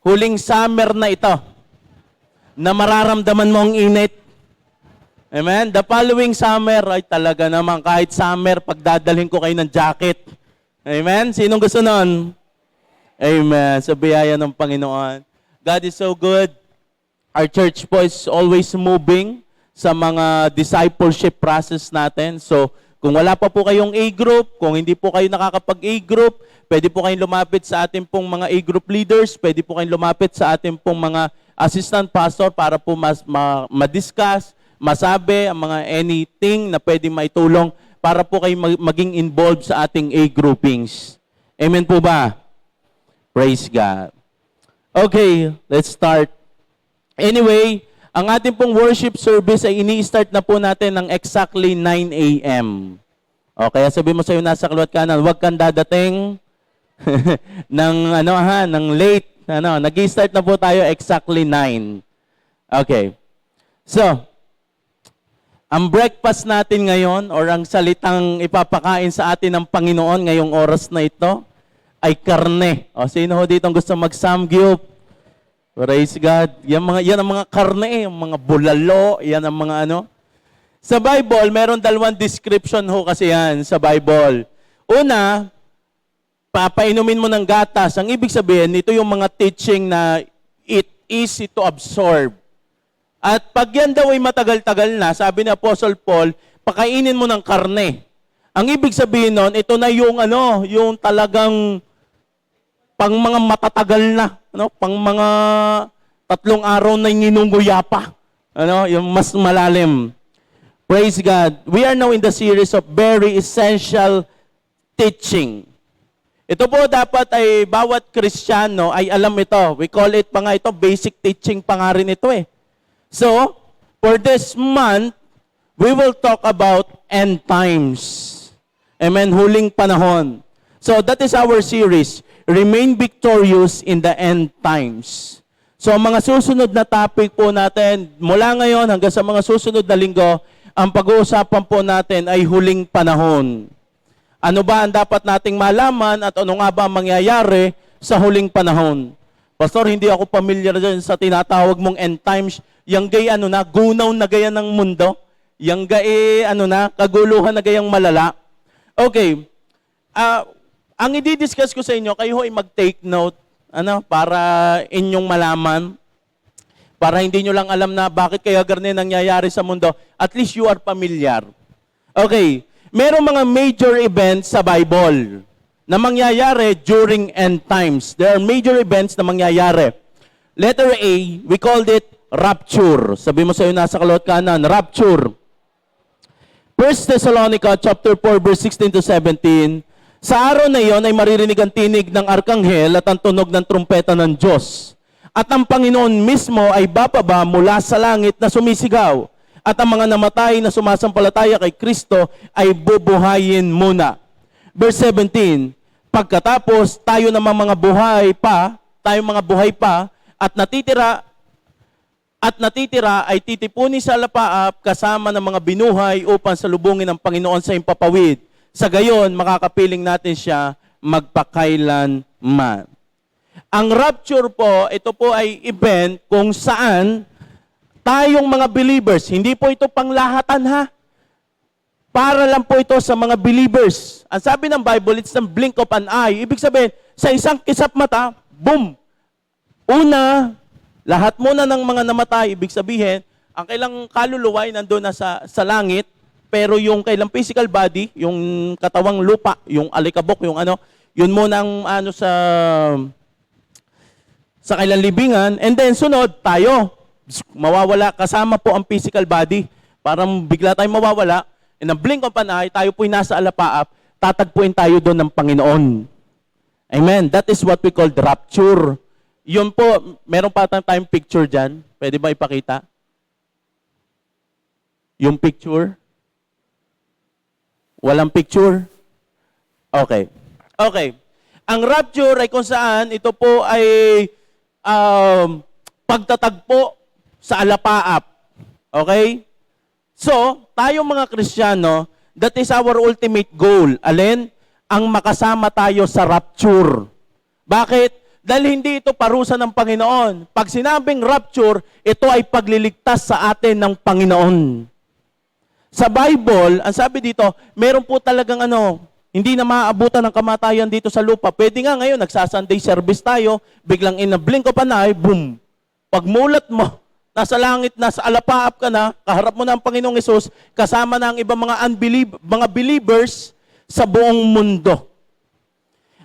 huling summer na ito na mararamdaman mo ang init. Amen? The following summer ay talaga naman kahit summer, pagdadalhin ko kayo ng jacket. Amen? Sinong gusto nun? Amen. Sa biyaya ng Panginoon. God is so good. Our church po is always moving sa mga discipleship process natin. So, kung wala pa po kayong A-group, kung hindi po kayo nakakapag A-group, pwede po kayong lumapit sa ating pong mga A-group leaders, pwede po kayong lumapit sa ating pong mga assistant pastor para po ma-discuss, masabi ang mga anything na pwede maitulong para po kayo maging involved sa ating A-groupings. Amen po ba? Praise God. Okay, let's start. Anyway, ang ating pong worship service ay ini-start na po natin ng exactly 9 a.m. O, kaya sabi mo sa'yo nasa kaliwat kanan, huwag kang dadating ng late. Nag-i-start na po tayo exactly 9. Okay. So, ang breakfast natin ngayon or ang salitang ipapakain sa atin ng Panginoon ngayong oras na ito ay karne. O, sino ho dito ang gusto mag-samgyup? Praise God. Yan ang mga karne, yung mga bulalo, yan ang mga ano. Sa Bible, meron dalawang description ho kasi yan sa Bible. Una, papainumin mo ng gatas. Ang ibig sabihin, ito yung mga teaching na it easy to absorb. At pag yan daw ay matagal-tagal na, sabi ni Apostle Paul, pakainin mo ng karne. Ang ibig sabihin nun, ito na yung yung talagang pang mga matatagal na, pang mga 3 araw na nginunguyapa, yung mas malalim. Praise God. We are now in the series of very essential teaching. Ito po dapat ay bawat Kristiyano ay alam ito. We call it pa nga ito, basic teaching pa nga rin ito eh. So, for this month, we will talk about end times. Amen, huling panahon. So, that is our series, Remain Victorious in the End Times. So, ang mga susunod na topic po natin, mula ngayon hanggang sa mga susunod na linggo, ang pag-uusapan po natin ay huling panahon. Ano ba ang dapat nating malaman at ano nga ba ang mangyayari sa huling panahon? Pastor, hindi ako familiar dyan sa tinatawag mong end times. Yang gay gunaw na gaya ng mundo. Yang gay kaguluhan na gayang malala. Okay. Ang i-discuss ko sa inyo, kayo ay mag-take note para inyong malaman. Para hindi nyo lang alam na bakit kaya ganyan nangyayari sa mundo. At least you are familiar. Okay. Merong mga major events sa Bible na mangyayari during end times. There are major events na mangyayari. Letter A, we called it rapture. Sabi mo sa'yo nasa kaliwat kanan, rapture. 1 Thessalonica chapter 4 verse 16 to 17. Sa araw na iyon ay maririnig ang tinig ng arkanghel at ang tunog ng trumpeta ng Diyos. At ang Panginoon mismo ay bababa mula sa langit na sumisigaw. At ang mga namatay na sumasampalataya kay Kristo ay bubuhayin muna. Verse 17, pagkatapos tayo namang mga buhay pa at natitira ay titipuni sa lapaap kasama ng mga binuhay upang salubungin ng Panginoon sa impapawid. Sa gayon, makakapiling natin siya magpakailanman. Ang rapture po, ito po ay event kung saan tayong mga believers, hindi po ito panglahatan ha. Para lang po ito sa mga believers. Ang sabi ng Bible, it's the blink of an eye. Ibig sabihin, sa isang kisap mata, boom! Una, lahat muna ng mga namatay, ibig sabihin, ang kailang kaluluwa ay nandun na sa langit, pero yung kailang physical body, yung katawang lupa, yung alikabok, yung yun muna ang sa kailang libingan, and then sunod, tayo, mawawala, kasama po ang physical body, parang bigla tayong mawawala, in a blink of an eye, tayo po'y nasa alapaap, tatagpuin tayo doon ng Panginoon. Amen. That is what we call the rapture. Yun po, meron pa tayong picture dyan. Pwede ba ipakita? Yung picture? Walang picture? Okay. Okay. Ang rapture ay kung saan ito po ay pagtatagpo sa alapaap. Okay? So, tayong mga Kristiyano, that is our ultimate goal. Alin? Ang makasama tayo sa rapture. Bakit? Dahil hindi ito parusa ng Panginoon. Pag sinabing rapture, ito ay pagliligtas sa atin ng Panginoon. Sa Bible, ang sabi dito, meron po talagang hindi na maaabutan ng kamatayan dito sa lupa. Pwede nga ngayon, nagsa-Sunday service tayo, biglang in a blink of an eye, boom. Pagmulat mo, nasa langit na, sa alapaap ka na, kaharap mo na ang Panginoong Hesus, kasama na ang ibang mga believers sa buong mundo.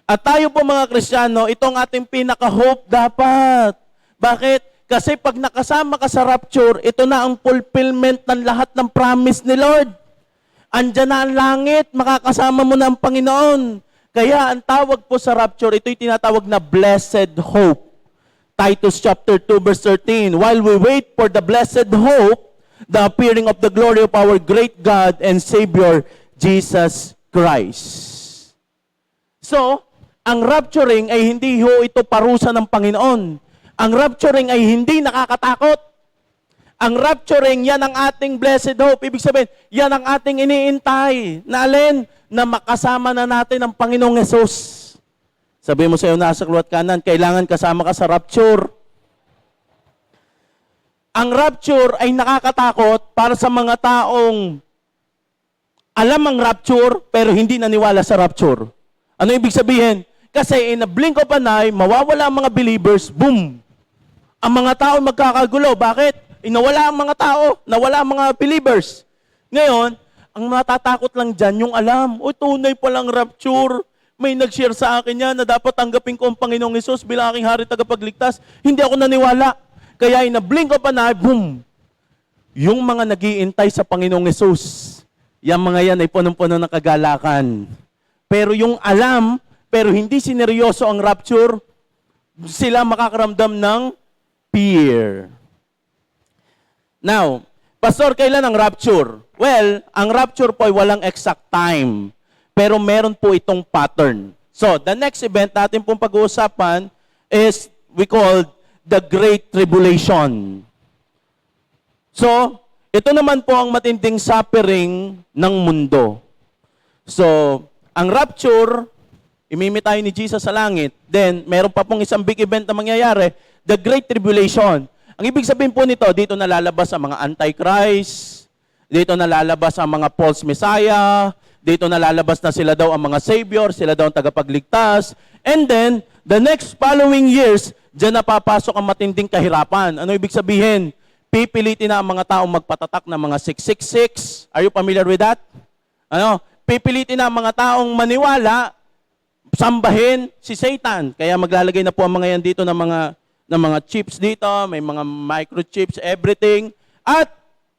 At tayo po mga Kristiyano, itong ating pinaka-hope dapat. Bakit? Kasi pag nakasama ka sa rapture, ito na ang fulfillment ng lahat ng promise ni Lord. Andyan na ang langit, makakasama mo na ang Panginoon. Kaya ang tawag po sa rapture, ito'y tinatawag na blessed hope. Titus chapter 2 verse 13, while we wait for the blessed hope, the appearing of the glory of our great God and Savior, Jesus Christ. So, ang rapturing ay hindi ho ito parusa ng Panginoon. Ang rapturing ay hindi nakakatakot. Ang rapturing, yan ang ating blessed hope. Ibig sabihin, yan ang ating iniintay. Na alin? Na makasama na natin ang Panginoong Hesus. Sabi mo sa iyo, nasa kaliwat kanan, kailangan kasama ka sa rapture. Ang rapture ay nakakatakot para sa mga taong alam ang rapture, pero hindi naniwala sa rapture. Ano ibig sabihin? Kasi in a blink of an eye, mawawala ang mga believers, boom! Ang mga tao magkakagulo. Bakit? Nawala ang mga tao, nawala ang mga believers. Ngayon, ang matatakot lang dyan, yung alam, tunay palang rapture. May nag-share sa akin yan na dapat tanggapin ko ang Panginoong Hesus bilang aking hari tagapagligtas. Hindi ako naniwala. Kaya in a blink of an eye, boom! Yung mga nag-iintay sa Panginoong Hesus, yung mga yan ay punong-puno ng kagalakan. Pero yung alam, pero hindi sineryoso ang rapture, sila makakaramdam ng fear. Now, Pastor, kailan ang rapture? Well, ang rapture po ay walang exact time. Pero meron po itong pattern. So, the next event natin pong pag-uusapan is we call the Great Tribulation. So, ito naman po ang matinding suffering ng mundo. So, ang rapture, imimit tayo ni Jesus sa langit. Then, meron pa pong isang big event na mangyayari, the Great Tribulation. Ang ibig sabihin po nito, dito nalalabas ang mga Antichrist, dito nalalabas ang mga false Messiah, dito nalalabas na sila daw ang mga Savior, sila daw ang tagapagligtas. And then, the next following years, dyan napapasok ang matinding kahirapan. Ano ibig sabihin? Pipilitin na ang mga taong magpatatak ng mga 666. Are you familiar with that? Pipilitin na ang mga taong maniwala, sambahin si Satan. Kaya maglalagay na po ang mga yan dito ng mga chips dito, may mga microchips, everything. At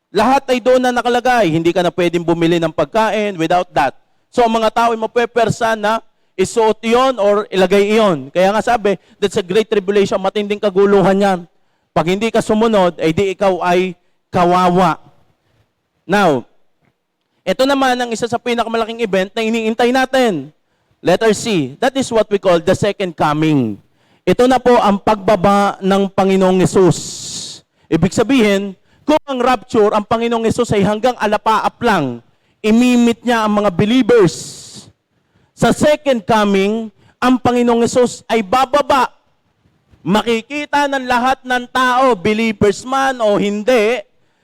lahat ay doon na nakalagay. Hindi ka na pwedeng bumili ng pagkain without that. So ang mga tao ay mapepersa na isuot iyon or ilagay iyon. Kaya nga sabi, that's a great tribulation, matinding kaguluhan yan. Pag hindi ka sumunod, ay di ikaw ay kawawa. Now, ito naman ang isa sa pinakamalaking event na iniintay natin. Letter C. That is what we call the second coming. Ito na po ang pagbaba ng Panginoong Hesus. Ibig sabihin, kung ang rapture, ang Panginoong Hesus ay hanggang alapaap lang, imimit niya ang mga believers. Sa second coming, ang Panginoong Hesus ay bababa. Makikita ng lahat ng tao, believers man o hindi,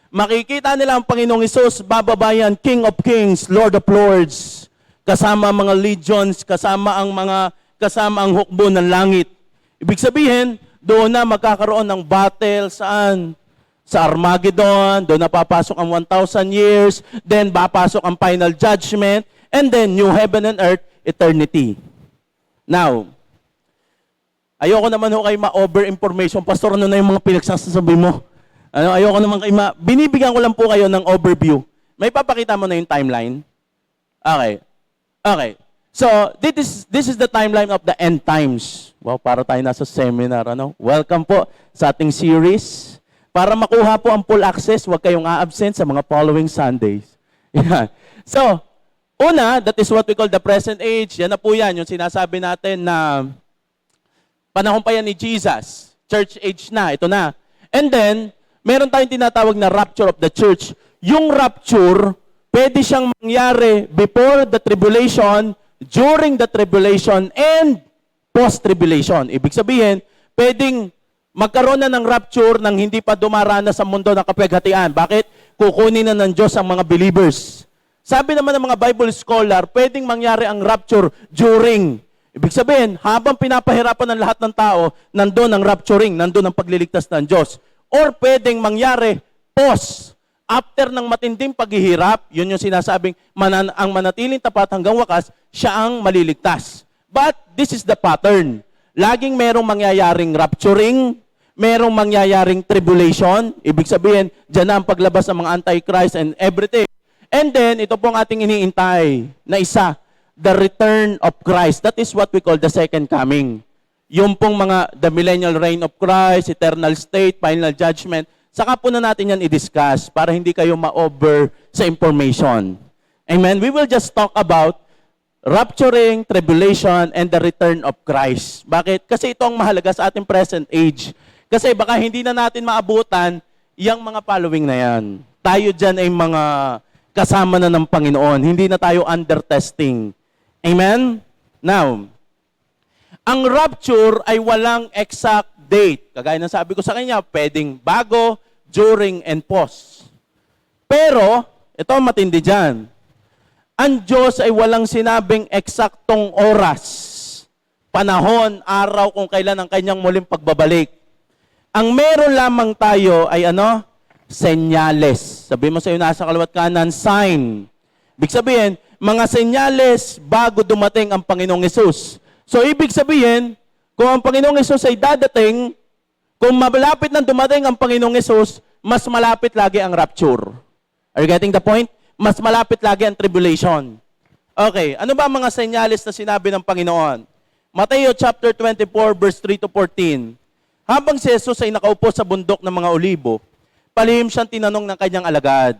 makikita nila ang Panginoong Hesus, bababa yan, King of Kings, Lord of Lords, kasama ang mga legions, kasama ang hukbo ng langit. Ibig sabihin, doon na magkakaroon ng battle saan? Sa Armageddon, doon na papasok ang 1,000 years, then papasok ang final judgment, and then new heaven and earth, eternity. Now, ayoko naman ho kayo ma-over-information. Pastor, ano na yung mga pinagsasabi mo? Ayoko naman kayo binibigyan ko lang po kayo ng overview. May papakita mo na yung timeline? Okay. So, this is the timeline of the end times. Wow, para tayo nasa seminar. Welcome po sa ating series. Para makuha po ang full access, huwag kayong a-absent sa mga following Sundays. Yan. So, una, that is what we call the present age. Yan na po yan, yung sinasabi natin na panahon pa yan ni Jesus. Church age na, ito na. And then, meron tayong tinatawag na rapture of the church. Yung rapture, pwede siyang mangyari before the tribulation, during the tribulation, and post-tribulation. Ibig sabihin, pwedeng magkaroon na ng rapture nang hindi pa dumaranas sa mundo ng kapighatian. Bakit? Kukunin na ng Diyos ang mga believers. Sabi naman ng mga Bible scholar, pwedeng mangyari ang rapture during. Ibig sabihin, habang pinapahirapan ng lahat ng tao, nandun ang rapturing, nandun ang pagliligtas ng Diyos. Or pwedeng mangyari post. After ng matinding paghihirap, yun yung sinasabing ang manatiling tapat hanggang wakas, siya ang maliligtas. But this is the pattern. Laging merong mangyayaring rapturing, merong mangyayaring tribulation. Ibig sabihin, dyan na ang paglabas ng mga antichrist and everything. And then, ito pong ating iniintay na isa, the return of Christ. That is what we call the second coming. Yung pong the millennial reign of Christ, eternal state, final judgment, saka po na natin yan i-discuss para hindi kayo ma-over sa information. Amen? We will just talk about rapturing, tribulation, and the return of Christ. Bakit? Kasi ito ang mahalaga sa ating present age. Kasi baka hindi na natin maabutan yung mga following na yan. Tayo dyan ay mga kasama na ng Panginoon. Hindi na tayo under testing. Amen? Now, ang rapture ay walang exact date. Kagaya ng sabi ko sa kanya, pwedeng bago, during, and post. Pero, ito ang matindi dyan. Ang Diyos ay walang sinabing eksaktong oras, panahon, araw kung kailan ang kanyang muling pagbabalik. Ang meron lamang tayo ay ano? Senyales. Sabi mo sa iyo nasa kaliwat kanan, sign. Ibig sabihin, mga senyales bago dumating ang Panginoong Hesus. So, ibig sabihin, kung ang Panginoong Hesus ay dadating, kung malapit nang dumating ang Panginoong Hesus, mas malapit lagi ang rapture. Are you getting the point? Mas malapit lagi ang tribulation. Okay, ano ba ang mga senyales na sinabi ng Panginoon? Mateo chapter 24 verse 3 to 14. Habang si Jesus ay nakaupo sa bundok ng mga olibo, palihim siyang tinanong ng kanyang alagad,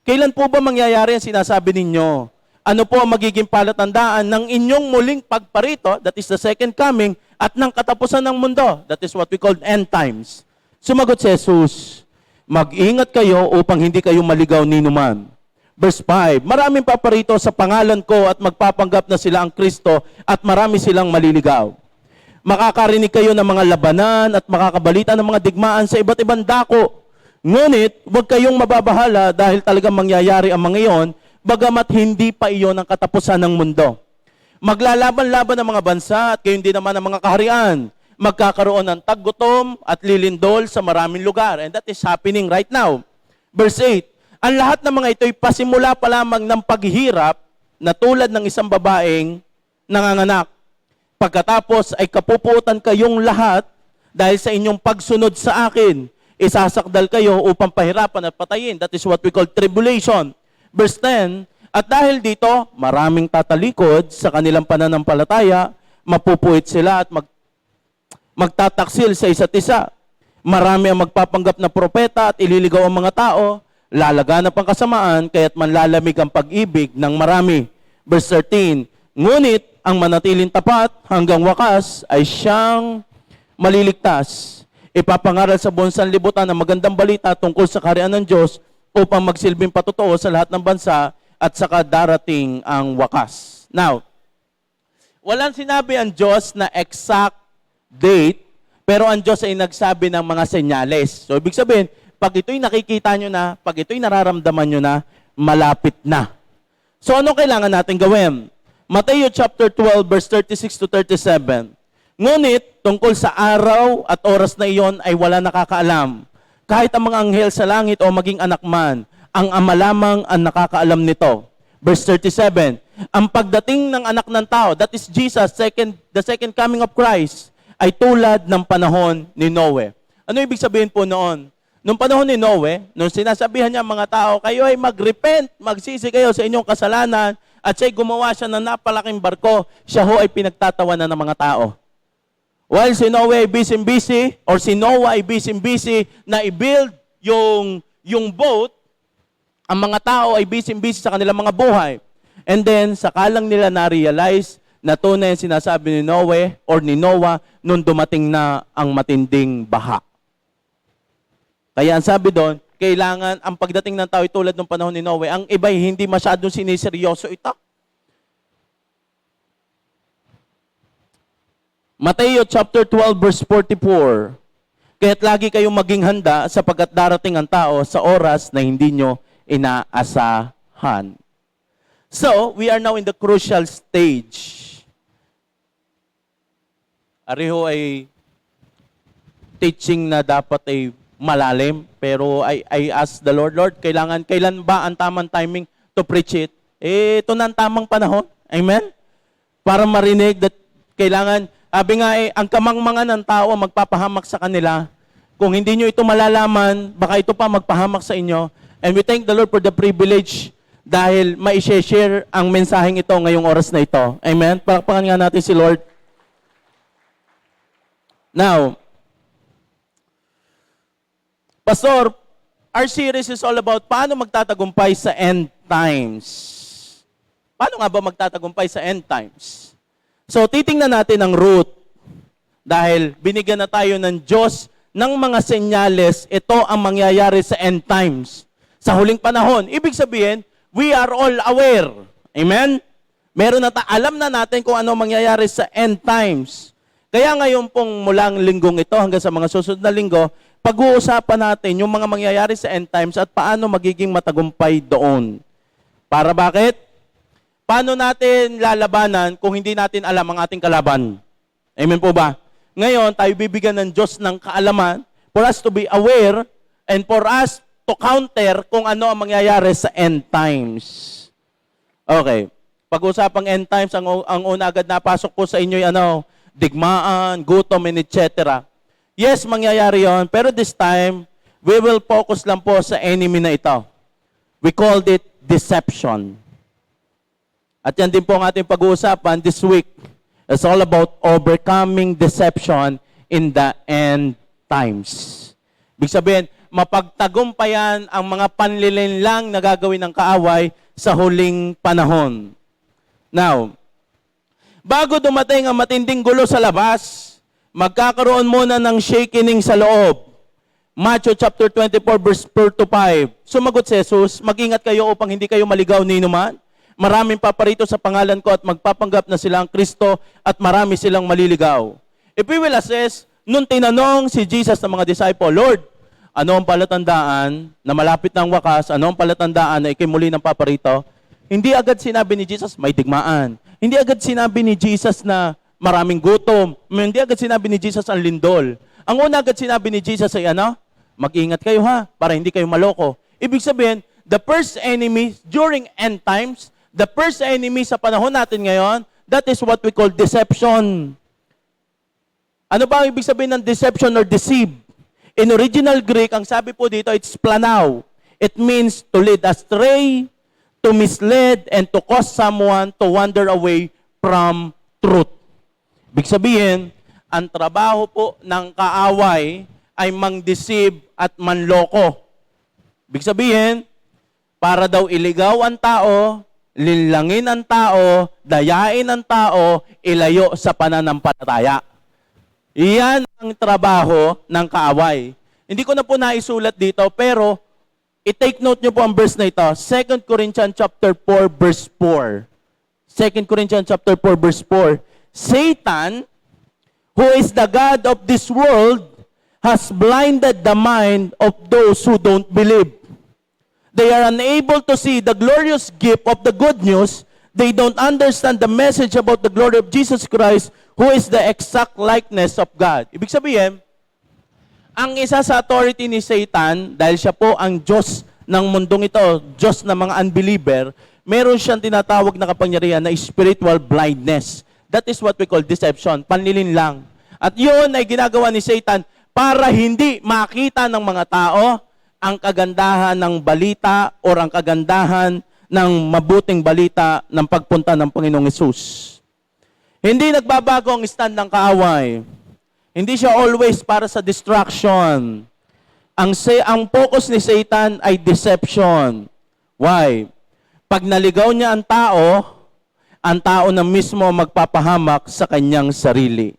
kailan po ba mangyayari ang sinasabi ninyo? Ano po ang magiging palatandaan ng inyong muling pagparito, that is the second coming, at ng katapusan ng mundo, that is what we call end times? Sumagot si Jesus, mag-ingat kayo upang hindi kayo maligaw ni numan. Verse 5, maraming paparito sa pangalan ko at magpapanggap na sila ang Kristo at marami silang maliligaw. Makakarinig kayo ng mga labanan at makakabalita ng mga digmaan sa iba't ibang dako. Ngunit, huwag kayong mababahala dahil talagang mangyayari ang mga iyon, bagamat hindi pa iyon ang katapusan ng mundo. Maglalaban-laban ang mga bansa at gayon din naman ang mga kaharian. Magkakaroon ng taggutom at lilindol sa maraming lugar. And that is happening right now. Verse 8, ang lahat ng mga ito'y pasimula pa lamang ng paghihirap na tulad ng isang babaeng nanganganak. Pagkatapos ay kapuputan kayong lahat dahil sa inyong pagsunod sa akin. Isasakdal kayo upang pahirapan at patayin. That is what we call tribulation. Verse 10, at dahil dito, maraming tatalikod sa kanilang pananampalataya, mapupuwit sila at magtataksil sa isa't isa. Marami ang magpapanggap na propeta at ililigaw ang mga tao, lalaganap ang kasamaan, kaya't manlalamig ang pag-ibig ng marami. Verse 13, ngunit ang manatiling tapat hanggang wakas ay siyang maliligtas. Ipapangaral sa buong sanlibutan ang magandang balita tungkol sa kaharian ng Diyos upang magsilbing patotoo sa lahat ng bansa at saka darating ang wakas. Now, walang sinabi ang Diyos na exact date, pero ang Diyos ay nagsabi ng mga senyales. So, ibig sabihin, pag ito'y nakikita nyo na, pag ito'y nararamdaman nyo na, malapit na. So, ano kailangan natin gawin? Mateo chapter 12, verse 36 to 37. Ngunit, tungkol sa araw at oras na iyon ay wala nakakaalam. Kahit ang mga anghel sa langit o maging anak man, ang Ama lamang ang nakakaalam nito. Verse 37, ang pagdating ng anak ng tao, that is Jesus, the second coming of Christ, ay tulad ng panahon ni Noe. Ano ibig sabihin po noon? Noong panahon ni Noe, nung sinasabihan niya mga tao, kayo ay mag-repent, magsisi kayo sa inyong kasalanan, at siya'y gumawa siya ng napalaking barko, siya ho ay pinagtatawanan ng mga tao. While si Noe ay busy, or si Noah ay busy na i-build yung boat, ang mga tao ay busy sa kanilang mga buhay. And then, saka lang nila na-realize na tunay ang sinasabi ni Noe or ni Noah nung dumating na ang matinding baha. Kaya ang sabi doon, kailangan ang pagdating ng tao ay tulad ng panahon ni Noe. Ang iba hindi masyadong siniseryoso ito. Mateo chapter 12 verse 44. Kaya't lagi kayong maging handa sapagkat darating ang tao sa oras na hindi nyo inaasahan. So, we are now in the crucial stage. Ariho ay teaching na dapat ay malalim, pero I ask the Lord, Lord, kailan ba ang tamang timing to preach it? Ito na ang tamang panahon. Amen? Para marinig that kailangan, sabi nga ang kamangmangan ng tao magpapahamak sa kanila. Kung hindi nyo ito malalaman, baka ito pa magpahamak sa inyo. And we thank the Lord for the privilege dahil ma-share ang mensaheng ito ngayong oras na ito. Amen? Palakpakan nga natin si Lord. Now, Pastor, our series is all about paano magtatagumpay sa end times. Paano nga ba magtatagumpay sa end times? So, titingnan natin ang root. Dahil binigyan na tayo ng Diyos ng mga senyales, ito ang mangyayari sa end times. Sa huling panahon, ibig sabihin, we are all aware. Amen? Meron na alam na natin kung ano mangyayari sa end times. Kaya ngayon pong mulang linggong ito hanggang sa mga susunod na linggo, pag-uusapan natin yung mga mangyayari sa end times at paano magiging matagumpay doon. Para bakit? Paano natin lalabanan kung hindi natin alam ang ating kalaban? Amen po ba? Ngayon, tayo bibigyan ng Diyos ng kaalaman for us to be aware and for us to counter kung ano ang mangyayari sa end times. Okay. Pag-usapang end times, ang una agad napasok po sa inyo digmaan, gutom, and etc. Yes, mangyayari yon, pero this time, we will focus lang po sa enemy na ito. We called it deception. At yan din po ang ating pag-uusapan this week. It's all about overcoming deception in the end times. Ibig sabihin, mapagtagumpayan ang mga panlilinlang na gagawin ng kaaway sa huling panahon. Now, bago dumating ang matinding gulo sa labas, magkakaroon muna ng shakening sa loob. Matthew chapter 24 verse 4 to 5. Sumagot si Jesus, mag-ingat kayo upang hindi kayo maligaw ni inuman. Maraming paparito sa pangalan ko at magpapanggap na sila ang Kristo at marami silang maliligaw. If we will assess, nung tinanong si Jesus ng mga disciple, Lord, ano ang palatandaan na malapit ng wakas? Ano ang palatandaan na ikay muli ng paparito? Hindi agad sinabi ni Jesus, may digmaan. Hindi agad sinabi ni Jesus na maraming gutom. Hindi agad sinabi ni Jesus ang lindol. Ang una agad sinabi ni Jesus ay mag-ingat kayo para hindi kayo maloko. Ibig sabihin, the first enemy during end times, the first enemy sa panahon natin ngayon, that is what we call deception. Ano ba ang ibig sabihin ng deception or deceive? In original Greek, ang sabi po dito, it's planao. It means to lead astray, to mislead, and to cause someone to wander away from truth. Ibig sabihin, ang trabaho po ng kaaway ay mang-deceive at manloko. Ibig sabihin, para daw iligaw ang tao, linlangin ang tao, dayain ang tao, ilayo sa pananampalataya. Iyan ang trabaho ng kaaway. Hindi ko na po naisulat dito, pero i-take note nyo po ang verse na ito. 2 Corinthians chapter 4 verse 4. 2 Corinthians chapter 4 verse 4. Satan, who is the God of this world, has blinded the mind of those who don't believe. They are unable to see the glorious gift of the good news. They don't understand the message about the glory of Jesus Christ, who is the exact likeness of God. Ibig sabihin, ang isa sa authority ni Satan, dahil siya po ang Diyos ng mundong ito, Diyos ng mga unbeliever, meron siyang tinatawag na kapangyarihan na spiritual blindness. That is what we call deception, panlilinlang. At yun ay ginagawa ni Satan para hindi makita ng mga tao ang kagandahan ng balita o ang kagandahan ng mabuting balita ng pagpunta ng Panginoong Hesus. Hindi nagbabago ang stand ng kaaway. Hindi siya always para sa distraction. Ang focus ni Satan ay deception. Why? Pag naligaw niya ang tao na mismo magpapahamak sa kanyang sarili.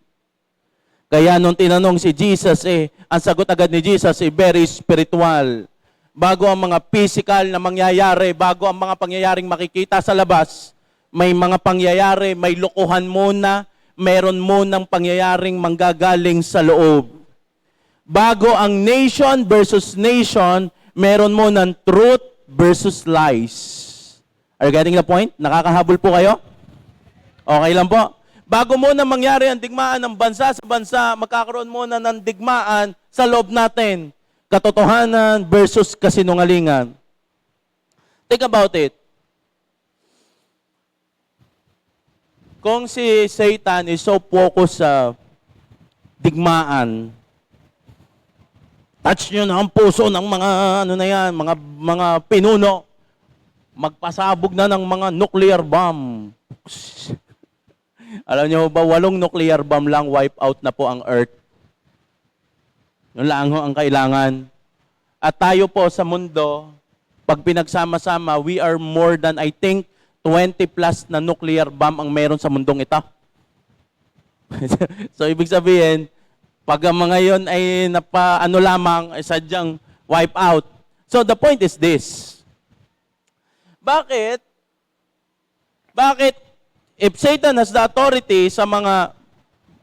Kaya nung tinanong si Jesus, ang sagot agad ni Jesus very spiritual. Bago ang mga physical na mangyayari, bago ang mga pangyayaring makikita sa labas, may mga pangyayari, may lokohan muna, meron munang pangyayaring manggagaling sa loob. Bago ang nation versus nation, meron munang truth versus lies. Are you getting the point? Nakakahabol po kayo? Okay lang po. Bago muna mangyari ang digmaan ng bansa sa bansa, magkakaroon muna ng digmaan sa loob natin. Katotohanan versus kasinungalingan. Think about it. Kung si Satan is so focused sa digmaan, touch nyo na ang puso ng mga mga pinuno, magpasabog na ng mga nuclear bomb. Alam nyo ba, 8 nuclear bomb lang, wipe out na po ang Earth. Yun lang ang kailangan. At tayo po sa mundo, pag pinagsama-sama, we are more than, I think, 20 plus na nuclear bomb ang meron sa mundong ito. So, ibig sabihin, pag ang mga yun ay napaano lamang, ay sadyang wipe out. So, the point is this. Bakit? If Satan has the authority sa mga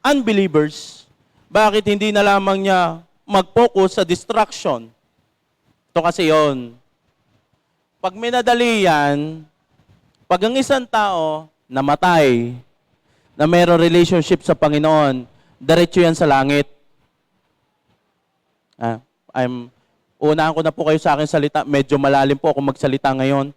unbelievers, bakit hindi na lamang niya mag-focus sa destruction? Ito kasi yon. Pag minadali yan, pag ang isang tao namatay, na mayroong relationship sa Panginoon, diretso yan sa langit. Unahan ko na po kayo sa akin salita, medyo malalim po ako magsalita ngayon.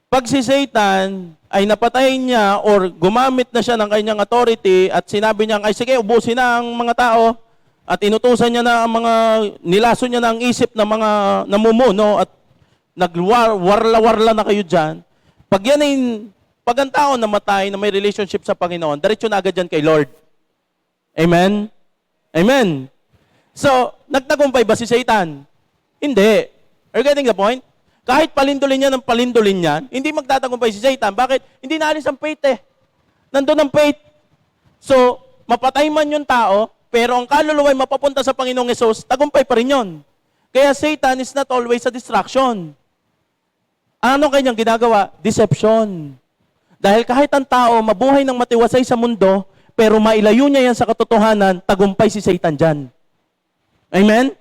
Pag si Satan ay napatayin niya or gumamit na siya ng kanyang authority at sinabi niya, ay sige, ubusin na ang mga tao at inutusan niya na ang mga, nilaso niya na ang isip ng mga namumuno at nagwarla-warla na kayo dyan. Pag ang tao namatay na may relationship sa Panginoon, diretso na agad yan kay Lord. Amen? Amen. So, nagtagumpay ba si Satan? Hindi. Are you getting the point? Kahit palindulin niya ng palindulin niyan, hindi magtatagumpay si Satan. Bakit? Hindi naalis ang faith eh. Nandun ang faith. So, mapatay man yung tao, pero ang kaluluwa ay mapapunta sa Panginoong Hesus, tagumpay pa rin yun. Kaya Satan is not always a distraction. Ano kanyang ginagawa? Deception. Dahil kahit ang tao mabuhay ng matiwasay sa mundo, pero mailayo niya yan sa katotohanan, tagumpay si Satan dyan. Amen?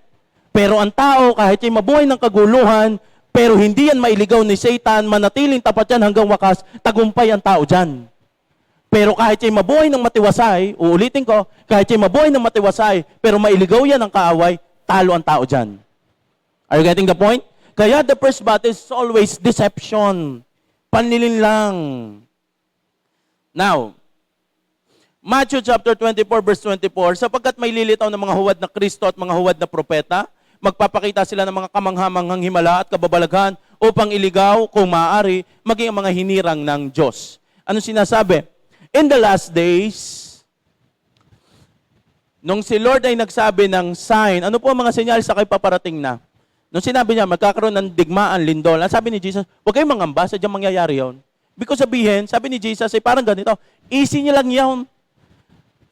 Pero ang tao, kahit yung mabuhay ng kaguluhan, pero hindi yan mailigaw ni Satan, manatiling tapat yan hanggang wakas, tagumpay ang tao dyan. Pero kahit yung mabuhay ng matiwasay, uulitin ko, kahit yung mabuhay ng matiwasay, pero mailigaw yan ang kaaway, talo ang tao dyan. Are you getting the point? Kaya the first battle is always deception. Panlilin lang. Now, Matthew chapter 24 verse 24, sapagkat may lilitaw ng mga huwad na Kristo at mga huwad na propeta, magpapakita sila ng mga kamanghamanghang himala at kababalaghan upang iligaw, kung maaari, maging ang mga hinirang ng Diyos. Ano sinasabi? In the last days, nung si Lord ay nagsabi ng sign, ano po ang mga senyales sa kayo paparating na? Nung sinabi niya, magkakaroon ng digmaan, lindol, ang sabi ni Jesus, huwag kayong mangamba, sadyang mangyayari yun. Because sabihin, sabi ni Jesus, ay parang ganito, easy niya lang yun.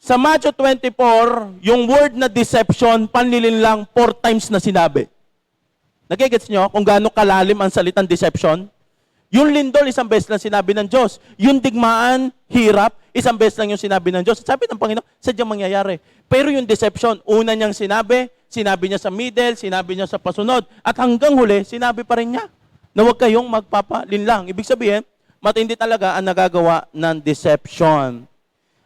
Sa Matthew 24, yung word na deception, panlilin lang 4 times na sinabi. Nagigets nyo kung gaano kalalim ang salitang deception? Yung lindol, isang beses lang sinabi ng Diyos. Yung digmaan, hirap, isang beses lang yung sinabi ng Diyos. Sabi ng Panginoon, sadyang mangyayari. Pero yung deception, una niyang sinabi niya sa middle, sinabi niya sa pasunod, at hanggang huli, sinabi pa rin niya na huwag kayong magpapalinlang. Ibig sabihin, matindi talaga ang nagagawa ng deception.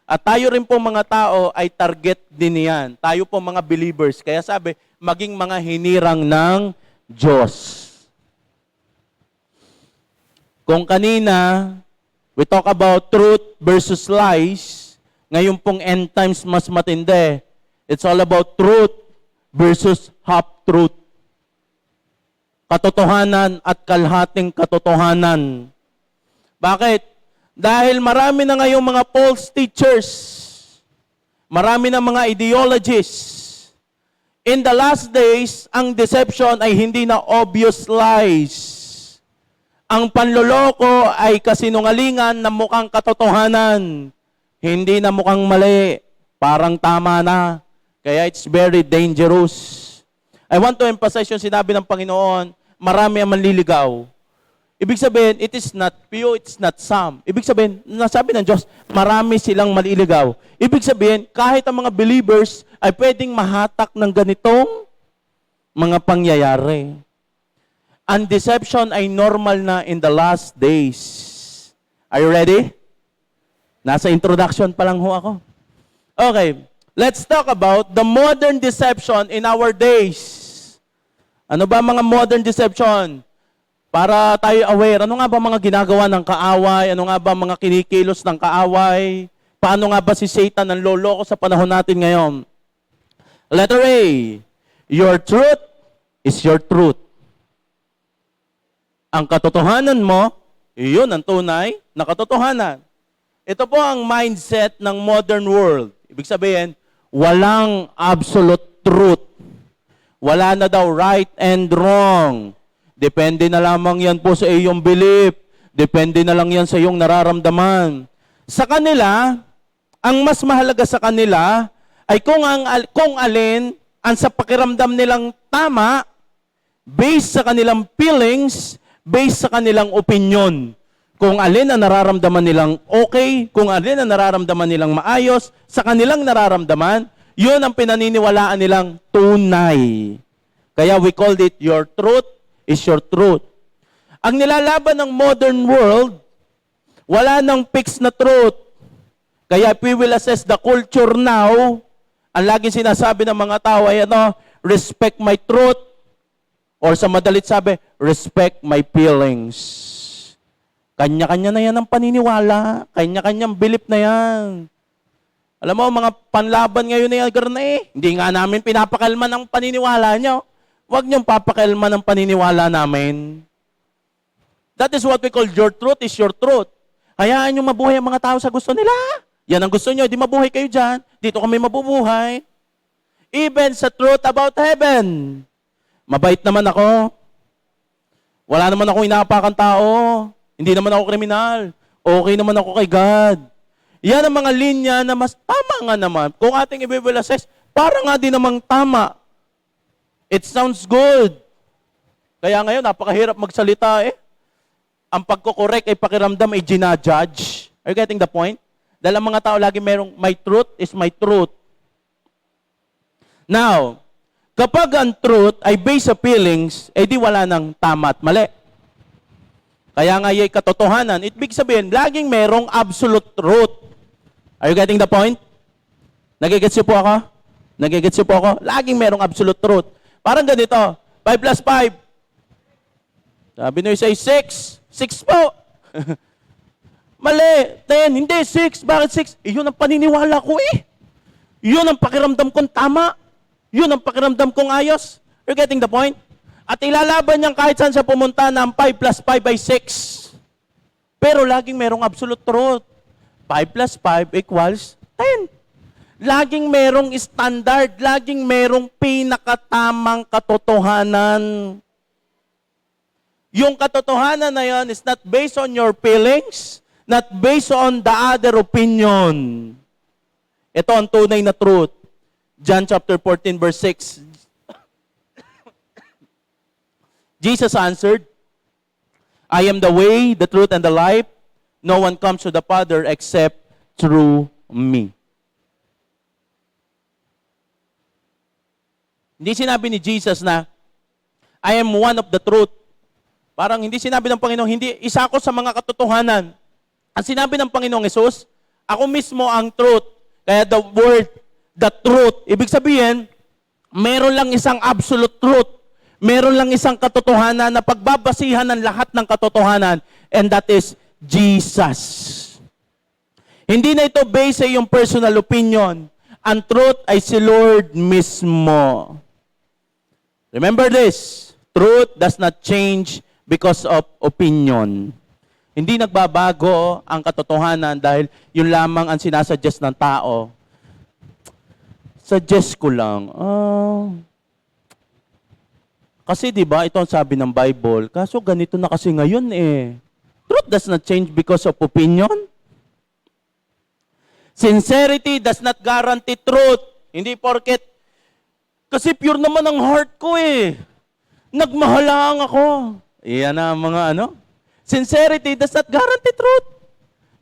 At tayo rin po mga tao ay target din niyan. Tayo po mga believers. Kaya sabi, maging mga hinirang ng Diyos. Kung kanina, we talk about truth versus lies, ngayon pong end times mas matindi. It's all about truth versus half-truth. Katotohanan at kalhating katotohanan. Bakit? Dahil marami na ngayong mga false teachers, marami na mga ideologies. In the last days, ang deception ay hindi na obvious lies. Ang panloloko ay kasinungalingan na mukhang katotohanan. Hindi na mukhang mali, parang tama na. Kaya it's very dangerous. I want to emphasize yung sinabi ng Panginoon, marami ang manliligaw. Ibig sabihin, it is not few, it's not some. Ibig sabihin, nasabi ng Diyos, marami silang maliligaw. Ibig sabihin, kahit ang mga believers ay pwedeng mahatak ng ganitong mga pangyayari. Ang deception ay normal na in the last days. Are you ready? Nasa introduction pa lang ho ako. Okay, let's talk about the modern deception in our days. Ano ba mga modern deception? Para tayo aware, ano nga ba mga ginagawa ng kaaway? Ano nga ba mga kinikilos ng kaaway? Paano nga ba si Satan ang loloko sa panahon natin ngayon? Letter A, your truth is your truth. Ang katotohanan mo, iyon ang tunay na katotohanan. Ito po ang mindset ng modern world. Ibig sabihin, walang absolute truth. Wala na daw right and wrong. Depende na lamang yan po sa iyong belief. Depende na lang yan sa iyong nararamdaman. Sa kanila, ang mas mahalaga sa kanila ay kung alin ang sa pakiramdam nilang tama, based sa kanilang feelings, based sa kanilang opinion. Kung alin ang nararamdaman nilang okay, kung alin ang nararamdaman nilang maayos, sa kanilang nararamdaman, yun ang pinaniniwalaan nilang tunay. Kaya we called it your truth is your truth. Ang nilalaban ng modern world, wala nang fixed na truth. Kaya if we will assess the culture now, ang laging sinasabi ng mga tao ay respect my truth, or sa madalit sabi, respect my feelings. Kanya-kanya na yan ang paniniwala. Kanya-kanyang belief na yan. Alam mo, mga panlaban ngayon na yan, hindi nga namin pinapakalman ang paniniwala nyo. Huwag niyong papakalman ang paniniwala namin. That is what we call your truth is your truth. Hayaan nyo mabuhay ang mga tao sa gusto nila. Yan ang gusto nyo, di mabuhay kayo dyan. Dito kami mabubuhay. Even sa truth about heaven. Mabait naman ako. Wala naman ako inaapakan tao. Hindi naman ako kriminal. Okay naman ako kay God. Yan ang mga linya na mas tama nga naman. Kung ating i-will assess, para nga din namang tama. It sounds good. Kaya ngayon, napakahirap magsalita eh. Ang pagko-correct ay pakiramdam ay ginajudge. Are you getting the point? Dahil ang mga tao lagi merong, my truth is my truth. Now, kapag ang truth ay based sa feelings, di wala nang tama at mali. Kaya nga yung katotohanan, ibig sabihin, laging merong absolute truth. Are you getting the point? Nagigets niyo po ako? Nagigets niyo po ako? Laging merong absolute truth. Parang ganito, 5 plus 5. Sabi nyo say 6. 6 po. Mali. 10. Hindi, 6. Bakit 6? Yun ang paniniwala ko eh. Yun ang pakiramdam kong tama. Yun ang pakiramdam kong ayos. You're getting the point? At ilalaban niyang kahit saan siya pumunta na ang 5 plus 5 by 6. Pero laging merong absolute truth. 5 plus 5 equals 10. Laging merong standard, laging merong pinakatamang katotohanan. Yung katotohanan na yan is not based on your feelings, not based on the other opinion. Ito ang tunay na truth. John chapter 14 verse 6. Jesus answered, I am the way, the truth, and the life. No one comes to the Father except through me. Hindi sinabi ni Jesus na, I am one of the truth. Parang hindi sinabi ng Panginoon, hindi, isa ako sa mga katotohanan. Ang sinabi ng Panginoong Hesus, ako mismo ang truth. Kaya the word, the truth, ibig sabihin, meron lang isang absolute truth. Meron lang isang katotohanan na pagbabasihan ng lahat ng katotohanan, and that is Jesus. Hindi na ito based sa iyong personal opinion. Ang truth ay si Lord mismo. Remember this, truth does not change because of opinion. Hindi nagbabago ang katotohanan dahil yun lamang ang sinasuggest ng tao. Suggest ko lang. Kasi 'di ba, ito ang sabi ng Bible, kaso ganito na kasi ngayon eh. Truth does not change because of opinion. Sincerity does not guarantee truth. Hindi porket kasi pure naman ang heart ko eh. Nagmahalang ako. Iyan na ang mga Sincerity does not guarantee truth.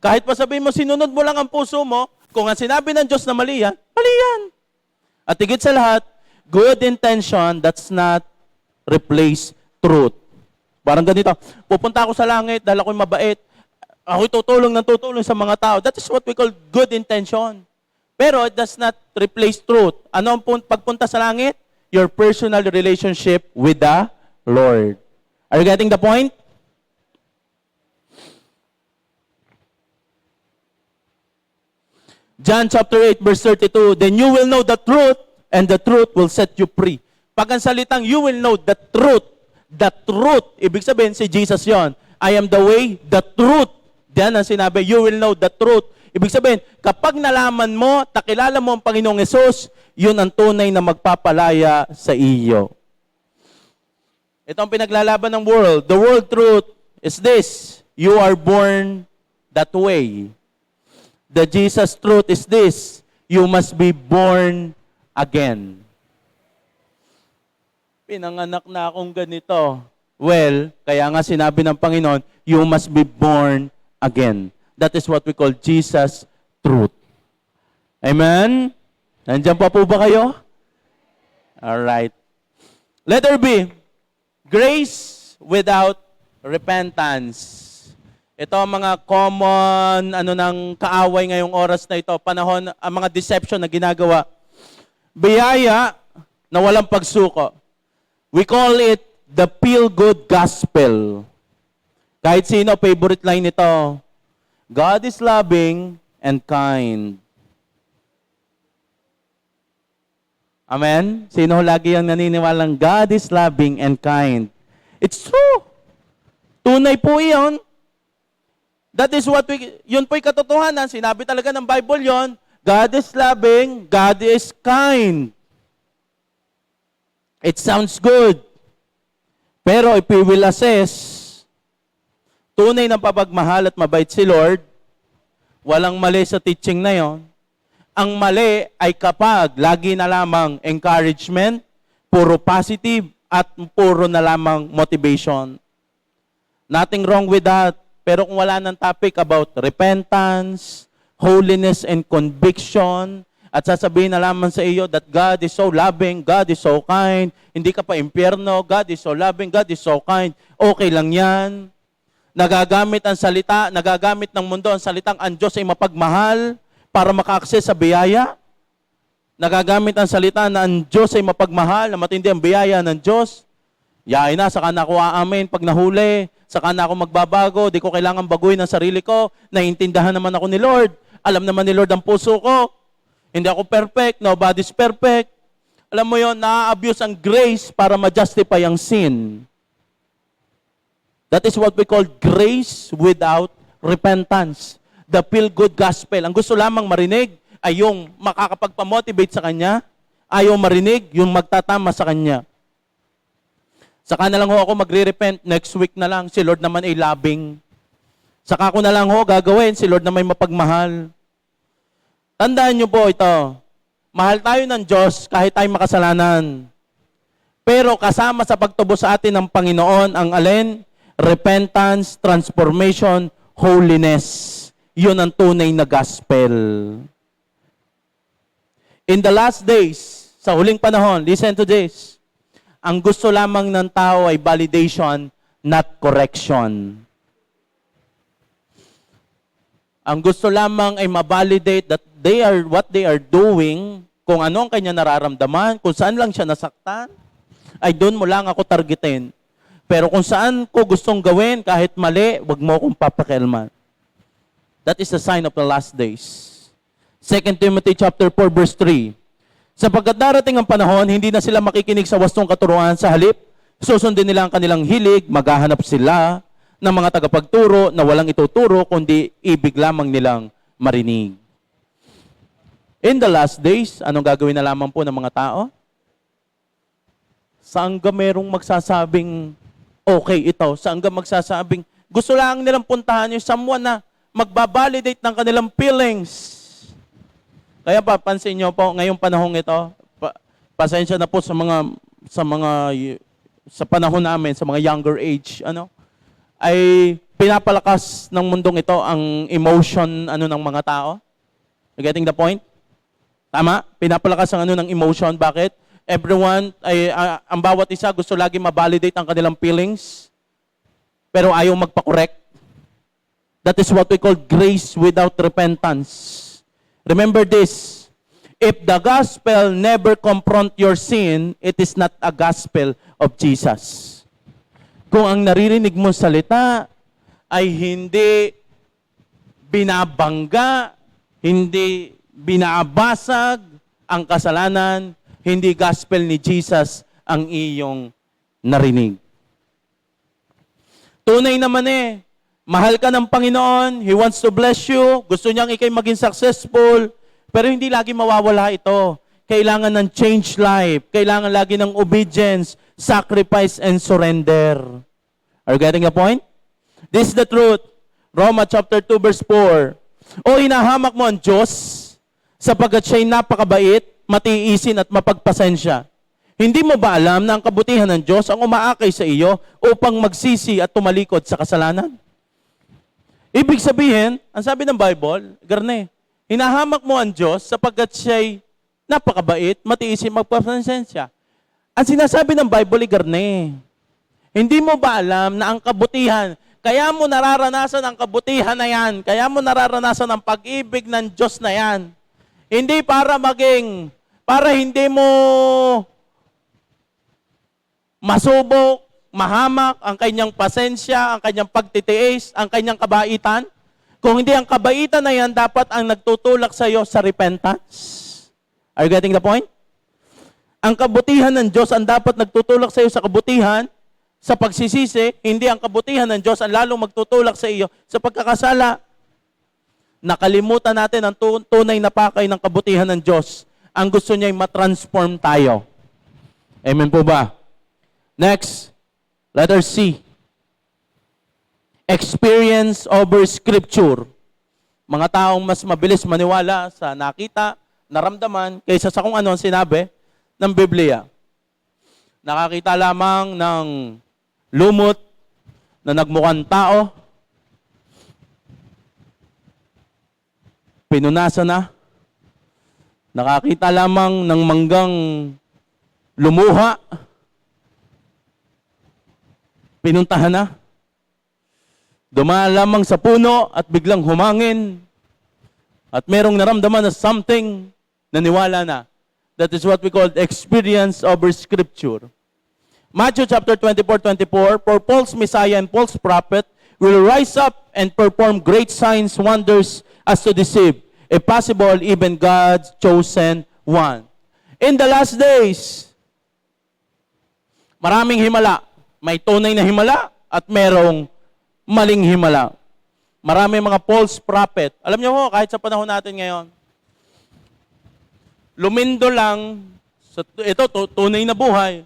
Kahit pa sabihin mo, sinunod mo lang ang puso mo, kung ang sinabi ng Diyos na mali yan, mali yan. At higit sa lahat, good intention does not replace truth. Parang ganito, pupunta ako sa langit dahil ako'y mabait. Ako'y tutulong sa mga tao. That is what we call good intention. Pero it does not replace truth. Ano ang pagpunta sa langit? Your personal relationship with the Lord. Are you getting the point? John chapter 8 verse 32, then you will know the truth and the truth will set you free. Pag ang salitang you will know the truth, ibig sabihin si Jesus yon. I am the way, the truth. Diyan ang sinabi, you will know the truth. Ibig sabihin, kapag nalaman mo, takilala mo ang Panginoong Hesus, yun ang tunay na magpapalaya sa iyo. Ito ang pinaglalaban ng world. The world truth is this, you are born that way. The Jesus truth is this, you must be born again. Pinanganak na akong ganito. Well, kaya nga sinabi ng Panginoon, you must be born again. That is what we call Jesus truth. Amen? Nandiyan pa po ba kayo? Alright. Letter B, grace without repentance. Ito ang mga common ng kaaway ngayong oras na ito, panahon, ang mga deception na ginagawa. Biyaya na walang pagsuko. We call it the feel-good gospel. Kahit sino, favorite line nito. God is loving and kind. Amen? Sino lagi ang naniniwalang God is loving and kind? It's true. Tunay po iyon. That is what yun po'y katotohanan. Sinabi talaga ng Bible yon. God is loving, God is kind. It sounds good. Pero if we will assess, tunay ng papagmahal at mabait si Lord, walang mali sa teaching na yon. Ang mali ay kapag lagi na lamang encouragement, puro positive, at puro na lamang motivation. Nothing wrong with that. Pero kung wala ng topic about repentance, holiness and conviction, at sasabihin na lamang sa iyo that God is so loving, God is so kind, hindi ka pa impyerno, God is so loving, God is so kind, okay lang yan. Nagagamit ang salita, nagagamit ng mundo ang salitang ang Diyos ay mapagmahal para maka-access sa biyaya. Nagagamit ang salita na ang Diyos ay mapagmahal, na matindi ang biyaya ng Diyos. Yaay na, saka na ako aamin pag nahuli, saka na ako magbabago, di ko kailangan baguhin ang sarili ko, naiintindahan naman ako ni Lord, alam naman ni Lord ang puso ko, hindi ako perfect, nobody's perfect. Alam mo yon, na-abuse ang grace para ma-justify ang sin. That is what we call grace without repentance. The feel-good gospel. Ang gusto lamang marinig ay yung makakapagpamotivate sa kanya, ayaw marinig yung magtatama sa kanya. Saka na lang ho ako magre-repent, next week na lang, si Lord naman ay loving. Saka ko na lang ho gagawin, si Lord na may mapagmahal. Tandaan niyo po ito, mahal tayo ng Diyos kahit tayo makasalanan. Pero kasama sa pagtubo sa atin ng Panginoon, ang alin? Repentance, transformation, holiness. Yun ang tunay na gospel. In the last days, sa huling panahon, listen to this. Ang gusto lamang ng tao ay validation, not correction. Ang gusto lamang ay ma-validate that what they are doing, kung ano ang kanya nararamdaman, kung saan lang siya nasaktan, ay doon mo lang ako targetin. Pero kung saan ko gustong gawin, kahit mali, wag mo akong papakialaman. That is the sign of the last days. 2 Timothy chapter 4 verse 3. Sapagkat darating ang panahon, hindi na sila makikinig sa wastong katuruan, sa halip, susundin nila ang kanilang hilig, maghahanap sila ng mga tagapagturo na walang ituturo, kundi ibig lamang nilang marinig. In the last days, anong gagawin na lamang po ng mga tao? Saan ka merong magsasabing, okay ito? Saan ka magsasabing, gusto lang nilang puntahan yung someone na magbabalidate ng kanilang feelings. Kaya papansin nyo po, ngayong panahong ito, pasensya na po sa sa panahon namin, sa mga younger age, ay pinapalakas ng mundong ito ang emotion ng mga tao. You getting the point? Tama? Pinapalakas ang ng emotion. Bakit? Everyone, ang bawat isa gusto lagi ma-validate ang kanilang feelings, pero ayaw magpa-correct. That is what we call grace without repentance. Remember this, if the gospel never confront your sin, it is not a gospel of Jesus. Kung ang naririnig mo salita ay hindi binabangga, hindi binabasag ang kasalanan, hindi gospel ni Jesus ang iyong narinig. Tunay naman mahal ka ng Panginoon, He wants to bless you, gusto niyang ikay maging successful, pero hindi lagi mawawala ito. Kailangan ng change life, kailangan lagi ng obedience, sacrifice, and surrender. Are you getting the point? This is the truth. Roma chapter 2 verse 4. O hinahamak mo ang Diyos, sapagkat siya'y napakabait, matiisin at mapagpasensya. Hindi mo ba alam na ang kabutihan ng Diyos ang umaakay sa iyo upang magsisi at tumalikod sa kasalanan? Ibig sabihin, ang sabi ng Bible, garne, hinahamak mo ang Diyos sapagkat siya'y napakabait, matiisin, magpapasensya. Ang sinasabi ng Bible, garne, hindi mo ba alam na ang kabutihan, kaya mo nararanasan ang kabutihan na yan, kaya mo nararanasan ang pag-ibig ng Diyos na yan, hindi para hindi mo masubok, mahamak ang kanyang pasensya, ang kanyang pagtitiis, ang kanyang kabaitan. Kung hindi ang kabaitan na yan, dapat ang nagtutulak sa iyo sa repentance. Are you getting the point? Ang kabutihan ng Diyos ang dapat nagtutulak sa iyo sa kabutihan, sa pagsisisi, hindi ang kabutihan ng Diyos ang lalong magtutulak sa iyo sa pagkakasala. Nakalimutan natin ang tunay na pakay ng kabutihan ng Diyos. Ang gusto niya ay matransform tayo. Amen po ba? Next, letter C. Experience over Scripture. Mga taong mas mabilis maniwala sa nakita, naramdaman, kaysa sa kung ano ang sinabi ng Biblia. Nakakita lamang ng lumot na nagmukhang tao, pinunasan na. Nakakita lamang ng manggang lumuha, pinuntahan na. Dumaan lamang sa puno at biglang humangin. At merong naramdaman na something, naniwala na. That is what we call experience over Scripture. Matthew chapter 24:24, for false Messiah and false prophet will rise up and perform great signs, wonders, as to deceive, if possible, even God's chosen one. In the last days, maraming himala. May tunay na himala at merong maling himala. Maraming mga false prophet. Alam niyo ho, kahit sa panahon natin ngayon, lumindo lang, ito tunay na buhay.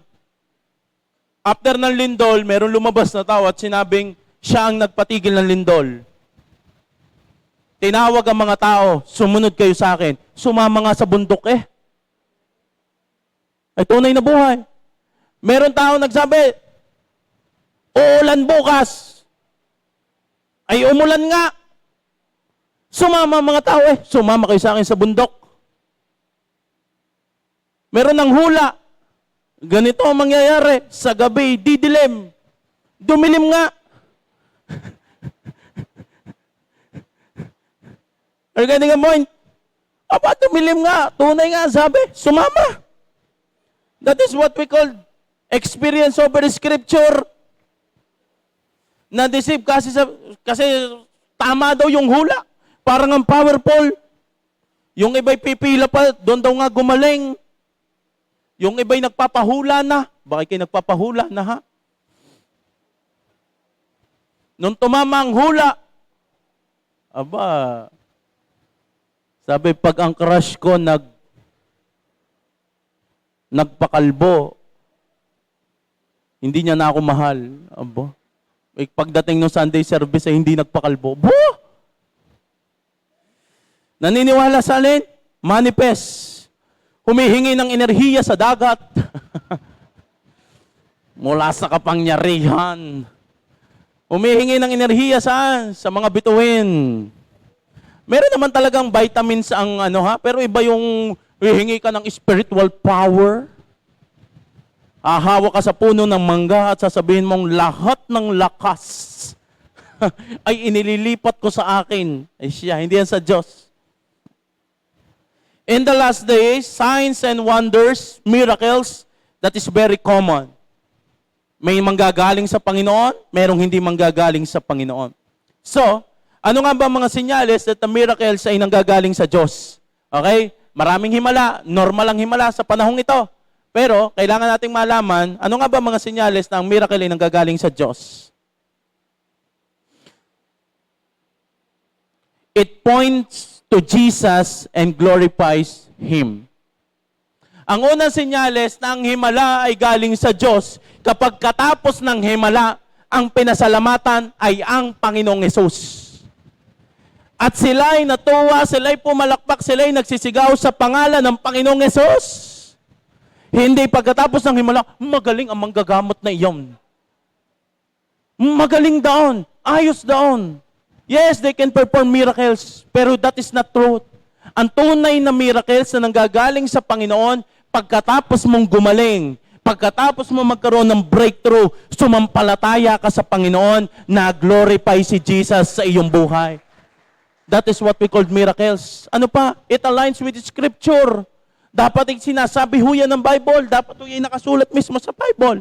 After ng lindol, meron lumabas na tao at sinabing siya ang nagpatigil ng lindol. Tinawag ang mga tao, sumunod kayo sa akin. Sumama nga sa bundok Ay tunay na buhay. Meron tao nagsabi, uulan bukas. Ay umulan nga. Sumama mga tao sumama kayo sa akin sa bundok. Meron ng hula. Ganito ang mangyayari. Sa gabi, didilim. Dumilim nga. Are you getting a point? Aba, dumilim nga. Tunay nga, sabi. Sumama. That is what we call experience over Scripture. Na-deceive kasi tama daw yung hula. Parang ang powerful. Yung iba'y pipila pa, doon daw nga gumaling. Yung iba'y nagpapahula na. Bakit kayo nagpapahula na ha? Nung tumama ang hula, aba, sabi pag ang crush ko nagpakalbo, hindi niya na ako mahal. Aba. Pagdating ng Sunday service ay hindi nagpakalbo. Naniniwala sa alin? Manifest. Humihingi ng enerhiya sa dagat. Mula sa kapangyarihan. Humihingi ng enerhiya saan? Sa mga bituin. Meron naman talagang vitamins ang pero iba yung hihingi ka ng spiritual power. Hahawa ka sa puno ng mangga at sasabihin mong lahat ng lakas ay inililipat ko sa akin. Ay siya, hindi yan sa Diyos. In the last days, signs and wonders, miracles, that is very common. May manggagaling sa Panginoon, merong hindi manggagaling sa Panginoon. So, ano nga ba mga senyales that the miracles ay nanggagaling sa Diyos? Okay? Maraming himala, normal ang himala sa panahong ito. Pero, kailangan nating malaman, ano nga ba mga senyales na ang miracle ay nanggagaling sa Diyos? It points to Jesus and glorifies Him. Ang unang senyales na ang himala ay galing sa Diyos, kapag katapos ng himala, ang pinasalamatan ay ang Panginoong Hesus. At sila'y natuwa, sila'y pumalakpak, sila'y nagsisigaw sa pangalan ng Panginoong Hesus. Hindi pagkatapos ng himala, magaling ang manggagamot na iyon. Magaling daon, ayos daon. Yes, they can perform miracles, pero that is not truth. Ang tunay na miracles na nanggagaling sa Panginoon, pagkatapos mong gumaling, pagkatapos mo magkaroon ng breakthrough, sumampalataya ka sa Panginoon, na glorify si Jesus sa iyong buhay. That is what we call miracles. Ano pa? It aligns with the Scripture. Dapat sinasabi ho yan ng Bible. Dapat ho yan nakasulat mismo sa Bible.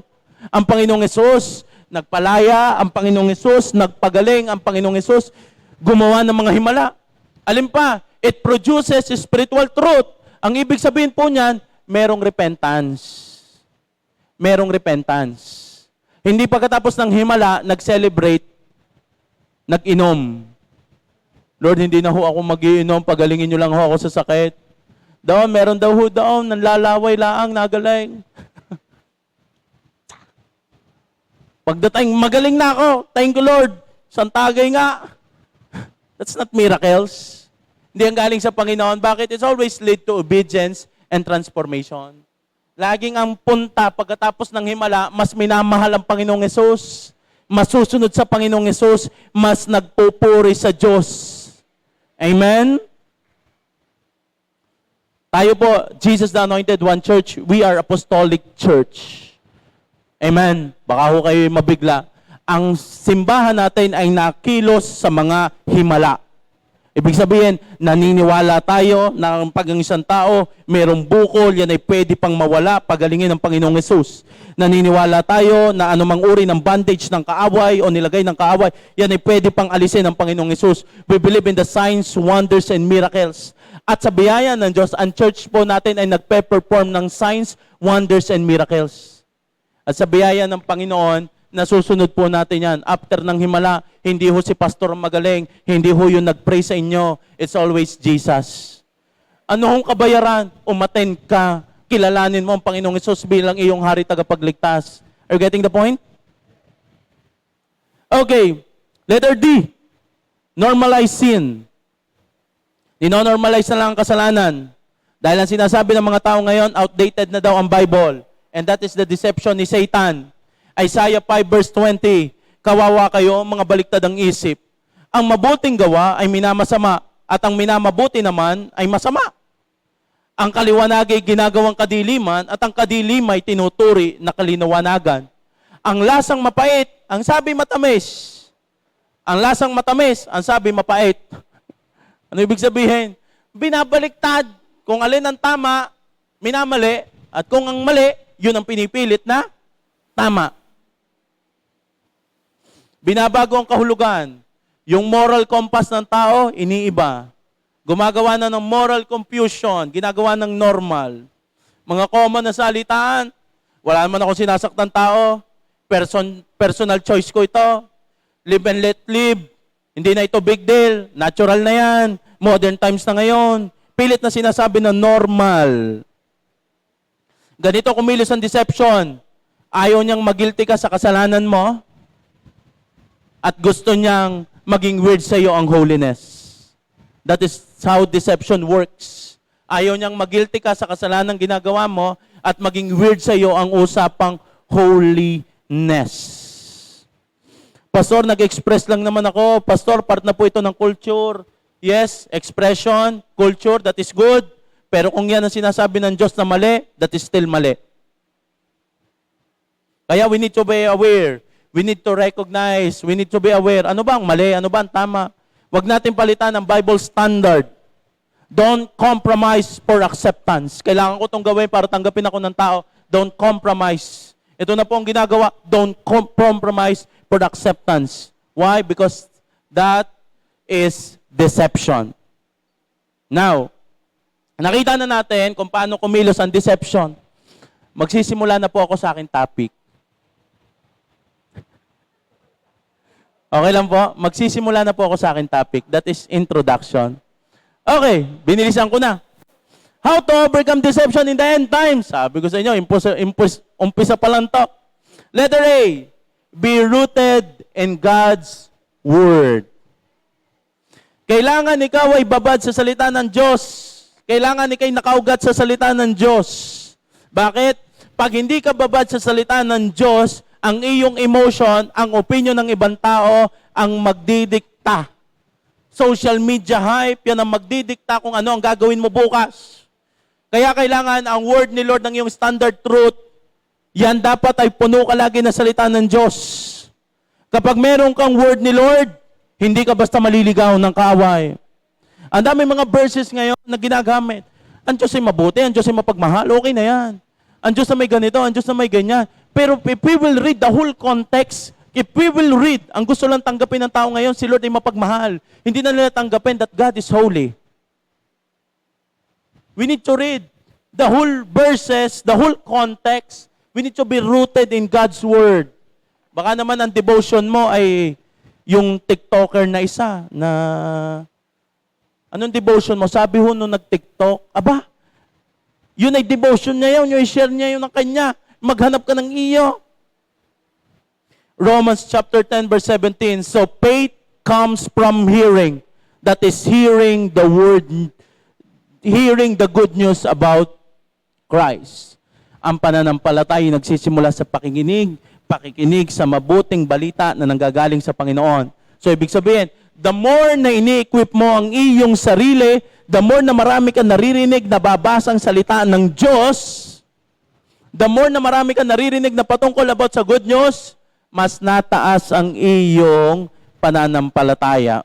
Ang Panginoong Hesus nagpalaya, ang Panginoong Hesus nagpagaling, ang Panginoong Hesus gumawa ng mga himala. Alin pa? It produces spiritual truth. Ang ibig sabihin po niyan, merong repentance. Merong repentance. Hindi pagkatapos ng himala, nag-celebrate, nag-inom. Lord, hindi na ho ako mag-iinom, pagalingin niyo lang ho ako sa sakit. Doon, meron daw ho doon, nanlalaway laang, nagaling. Pagdating, magaling na ako, thank you Lord, santagay nga. That's not miracles. Hindi ang galing sa Panginoon. Bakit? It's always lead to obedience and transformation. Laging ang punta, pagkatapos ng himala, mas minamahal ang Panginoong Hesus, mas susunod sa Panginoong Hesus, mas nagpupuri sa Diyos. Amen? Tayo po, Jesus the Anointed One Church, we are apostolic church. Amen? Baka ho kayo mabigla. Ang simbahan natin ay nakilos sa mga himala. Ibig sabihin, naniniwala tayo na pag ang isang tao, mayroong bukol, yan ay pwede pang mawala, pagalingin ng Panginoong Hesus. Naniniwala tayo na anumang uri ng bandage ng kaaway o nilagay ng kaaway, yan ay pwede pang alisin ng Panginoong Hesus. We believe in the signs, wonders, and miracles. At sa biyaya ng Diyos, ang church po natin ay nagpe-perform ng signs, wonders, and miracles. At sa biyaya ng Panginoon, nasusunod po natin yan. After ng himala, hindi ho si pastor magaling, hindi ho yung nag-pray sa inyo. It's always Jesus. Ano hong kabayaran? Umaten ka, kilalanin mo ang Panginoong Hesus bilang iyong hari tagapagligtas. Are you getting the point? Okay, letter D. Normalize sin. Dino-normalize na lang ang kasalanan. Dahil ang sinasabi ng mga tao ngayon, outdated na daw ang Bible. And that is the deception ni Satan. Isaiah 5 verse 20, kawawa kayo, mga baliktad ang isip. Ang mabuting gawa ay minamasama, at ang minamabuti naman ay masama. Ang kaliwanag ay ginagawang kadiliman, at ang kadiliman ay tinuturi na kalinawagan. Ang lasang mapait, ang sabi matamis. Ang lasang matamis, ang sabi mapait. Ano ibig sabihin? Binabaliktad. Kung alin ang tama, minamali, at kung ang mali, yun ang pinipilit na tama. Binabago ang kahulugan. Yung moral compass ng tao, iniiba. Gumagawa na ng moral confusion, ginagawa ng normal. Mga common na salitaan, wala naman ako sinasaktan tao, personal choice ko ito, live and let live, hindi na ito big deal, natural na yan, modern times na ngayon, pilit na sinasabi na normal. Ganito kumilos ang deception. Ayaw niyang magilty ka sa kasalanan mo at gusto niyang maging weird sa iyo ang holiness. That is how deception works. Ayaw niyang magilty ka sa kasalanan ginagawa mo at maging weird sa iyo ang usapang holiness. Pastor, nag-express lang naman ako. Pastor, part na po ito ng culture. Yes, expression, culture, that is good. Pero kung yan ang sinasabi ng Diyos na mali, that is still mali. Kaya we need to be aware. We need to recognize. We need to be aware. Ano ba ang mali? Ano ba ang tama? Huwag natin palitan ang Bible standard. Don't compromise for acceptance. Kailangan ko itong gawin para tanggapin ako ng tao. Don't compromise. Ito na po ang ginagawa. Don't compromise for acceptance. Why? Because that is deception. Now, nakita na natin kung paano kumilos ang deception. Magsisimula na po ako sa aking topic. Okay lang po? Magsisimula na po ako sa aking topic. That is introduction. Okay, binilisan ko na. How to overcome deception in the end times? Sabi ko sa inyo, umpisa pa lang to. Letter A, be rooted in God's Word. Kailangan ikaw ay babad sa salita ng Diyos. Kailangan ikaw ay nakaugat sa salita ng Diyos. Bakit? Pag hindi ka babad sa salita ng Diyos, ang iyong emotion, ang opinion ng ibang tao, ang magdidikta. Social media hype, yan ang magdidikta kung ano ang gagawin mo bukas. Kaya kailangan ang word ni Lord ng iyong standard truth, yan dapat ay puno ka lagi na salita ng Diyos. Kapag meron kang word ni Lord, hindi ka basta maliligaw ng kaaway. Ang dami mga verses ngayon na ginagamit. Ang Diyos ay mabuti, ang Diyos ay mapagmahal, okay na yan. Ang Diyos na may ganito, ang Diyos na may ganyan. Pero if we will read the whole context, if we will read, ang gusto lang tanggapin ng tao ngayon, si Lord ay mapagmahal. Hindi na nila tanggapin that God is holy. We need to read the whole verses, the whole context. We need to be rooted in God's Word. Baka naman ang devotion mo ay yung TikToker na isa na... Anong devotion mo? Sabi ho nung nag-TikTok, aba, yun ay devotion niya yun, yung i-share niya yun ng kanya. Maghanap ka ng iyo. Romans chapter 10 verse 17. So faith comes from hearing. That is hearing the word, hearing the good news about Christ. Ang pananampalataya nagsisimula sa pakikinig sa mabuting balita na nanggagaling sa Panginoon. So ibig sabihin, the more na ini-equip mo ang iyong sarili, the more na marami kang naririnig, nababasang salita ng Diyos, the more na marami kang naririnig na patungkol about sa good news, mas nataas ang iyong pananampalataya.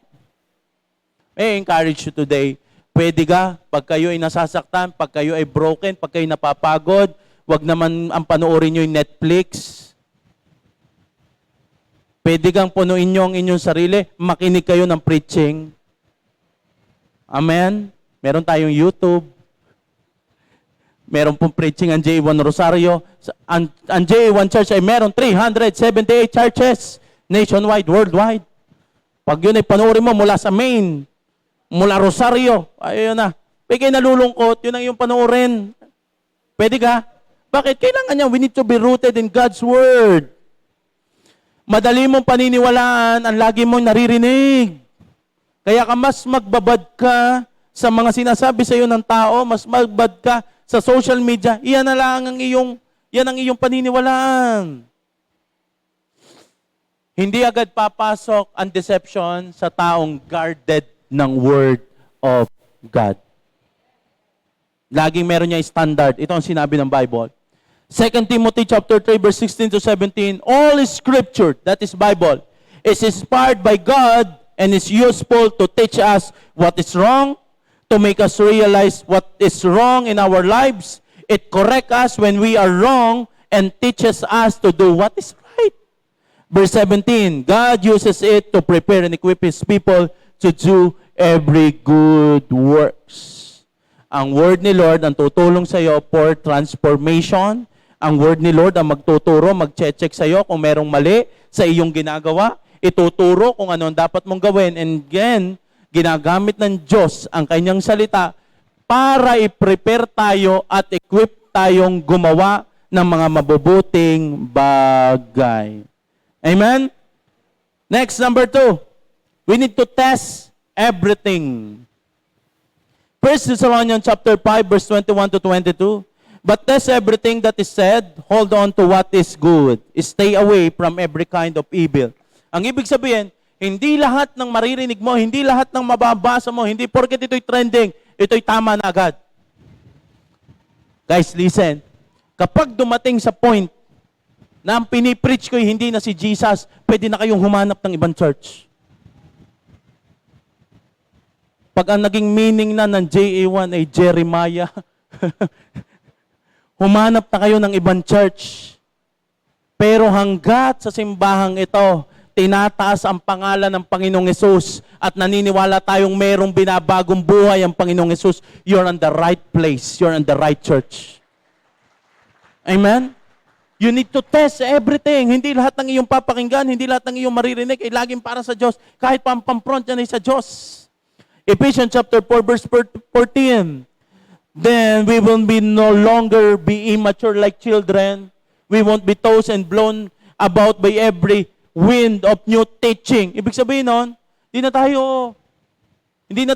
May encourage you today. Pwede ka, pag kayo ay nasasaktan, pag kayo ay broken, pag kayo napapagod, wag naman ang panoorin nyo yung Netflix. Pwede kang punuin nyo ang inyong sarili, makinig kayo ng preaching. Amen? Meron tayong YouTube. Meron pong preaching ang J1 Rosario. Ang J1 Church ay meron 378 churches nationwide, worldwide. Pag yun ay panoorin mo mula sa Maine, mula Rosario, ayun na. Pwede kayo nalulungkot, yun ang iyong panoorin. Pwede ka? Bakit? Kailangan niya, we need to be rooted in God's Word. Madali mong paniniwalaan, ang lagi mong naririnig. Kaya ka mas magbabad ka sa mga sinasabi sa iyo ng tao, mas magbabad ka sa social media, yan ang iyong paniniwalaan. Hindi agad papasok ang deception sa taong guarded ng Word of God. Laging meron niya standard. Ito ang sinabi ng Bible. 2 Timothy chapter 3 verse 16 to 17, all is scripture, that is Bible, is inspired by God and is useful to teach us what is wrong, to make us realize what is wrong in our lives. It corrects us when we are wrong and teaches us to do what is right. Verse 17, God uses it to prepare and equip His people to do every good works. Ang word ni Lord ang tutulong sa iyo for transformation. Ang word ni Lord ang magtuturo, mag-check sa iyo kung merong mali sa iyong ginagawa. Ituturo kung ano ang dapat mong gawin. And again, ginagamit ng Diyos ang kanyang salita para i-prepare tayo at equip tayong gumawa ng mga mabubuting bagay. Amen? Next, number 2. We need to test everything. 1 Thessalonians chapter 5, verse 21 to 22. But test everything that is said, hold on to what is good. Stay away from every kind of evil. Ang ibig sabihin, hindi lahat ng maririnig mo, hindi lahat ng mababasa mo, hindi porket ito'y trending, ito'y tama na agad. Guys, listen. Kapag dumating sa point na ang pinipreach ko'y hindi na si Jesus, pwede na kayong humanap ng ibang church. Pag ang naging meaning na ng JA1 ay Jeremiah, humanap na kayo ng ibang church. Pero hanggat sa simbahang ito, tinataas ang pangalan ng Panginoong Hesus at naniniwala tayong merong binabagong buhay ang Panginoong Hesus, you're on the right place. You're on the right church. Amen? You need to test everything. Hindi lahat ng iyong papakinggan, hindi lahat ng iyong maririnig ay laging para sa Diyos. Kahit pampampront yan ay sa Diyos. Ephesians chapter 4 verse 14. Then we will be no longer be immature like children. We won't be tossed and blown about by every wind of new teaching. Ibig sabihin nun, hindi na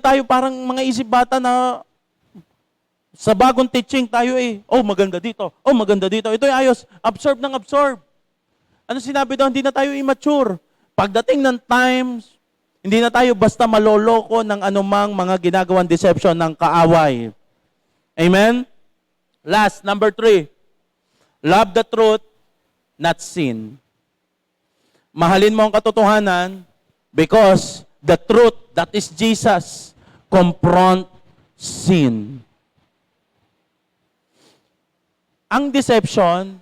tayo parang mga isip bata na sa bagong teaching tayo oh maganda dito, oh maganda dito. Ito ay ayos, absorb ng absorb. Ano sinabi doon? Hindi na tayo immature. Pagdating ng times, hindi na tayo basta maloloko ng anumang mga ginagawang deception ng kaaway. Amen? Last, number 3. Love the truth, not sin. Mahalin mo ang katotohanan because the truth, that is Jesus, confront sin. Ang deception,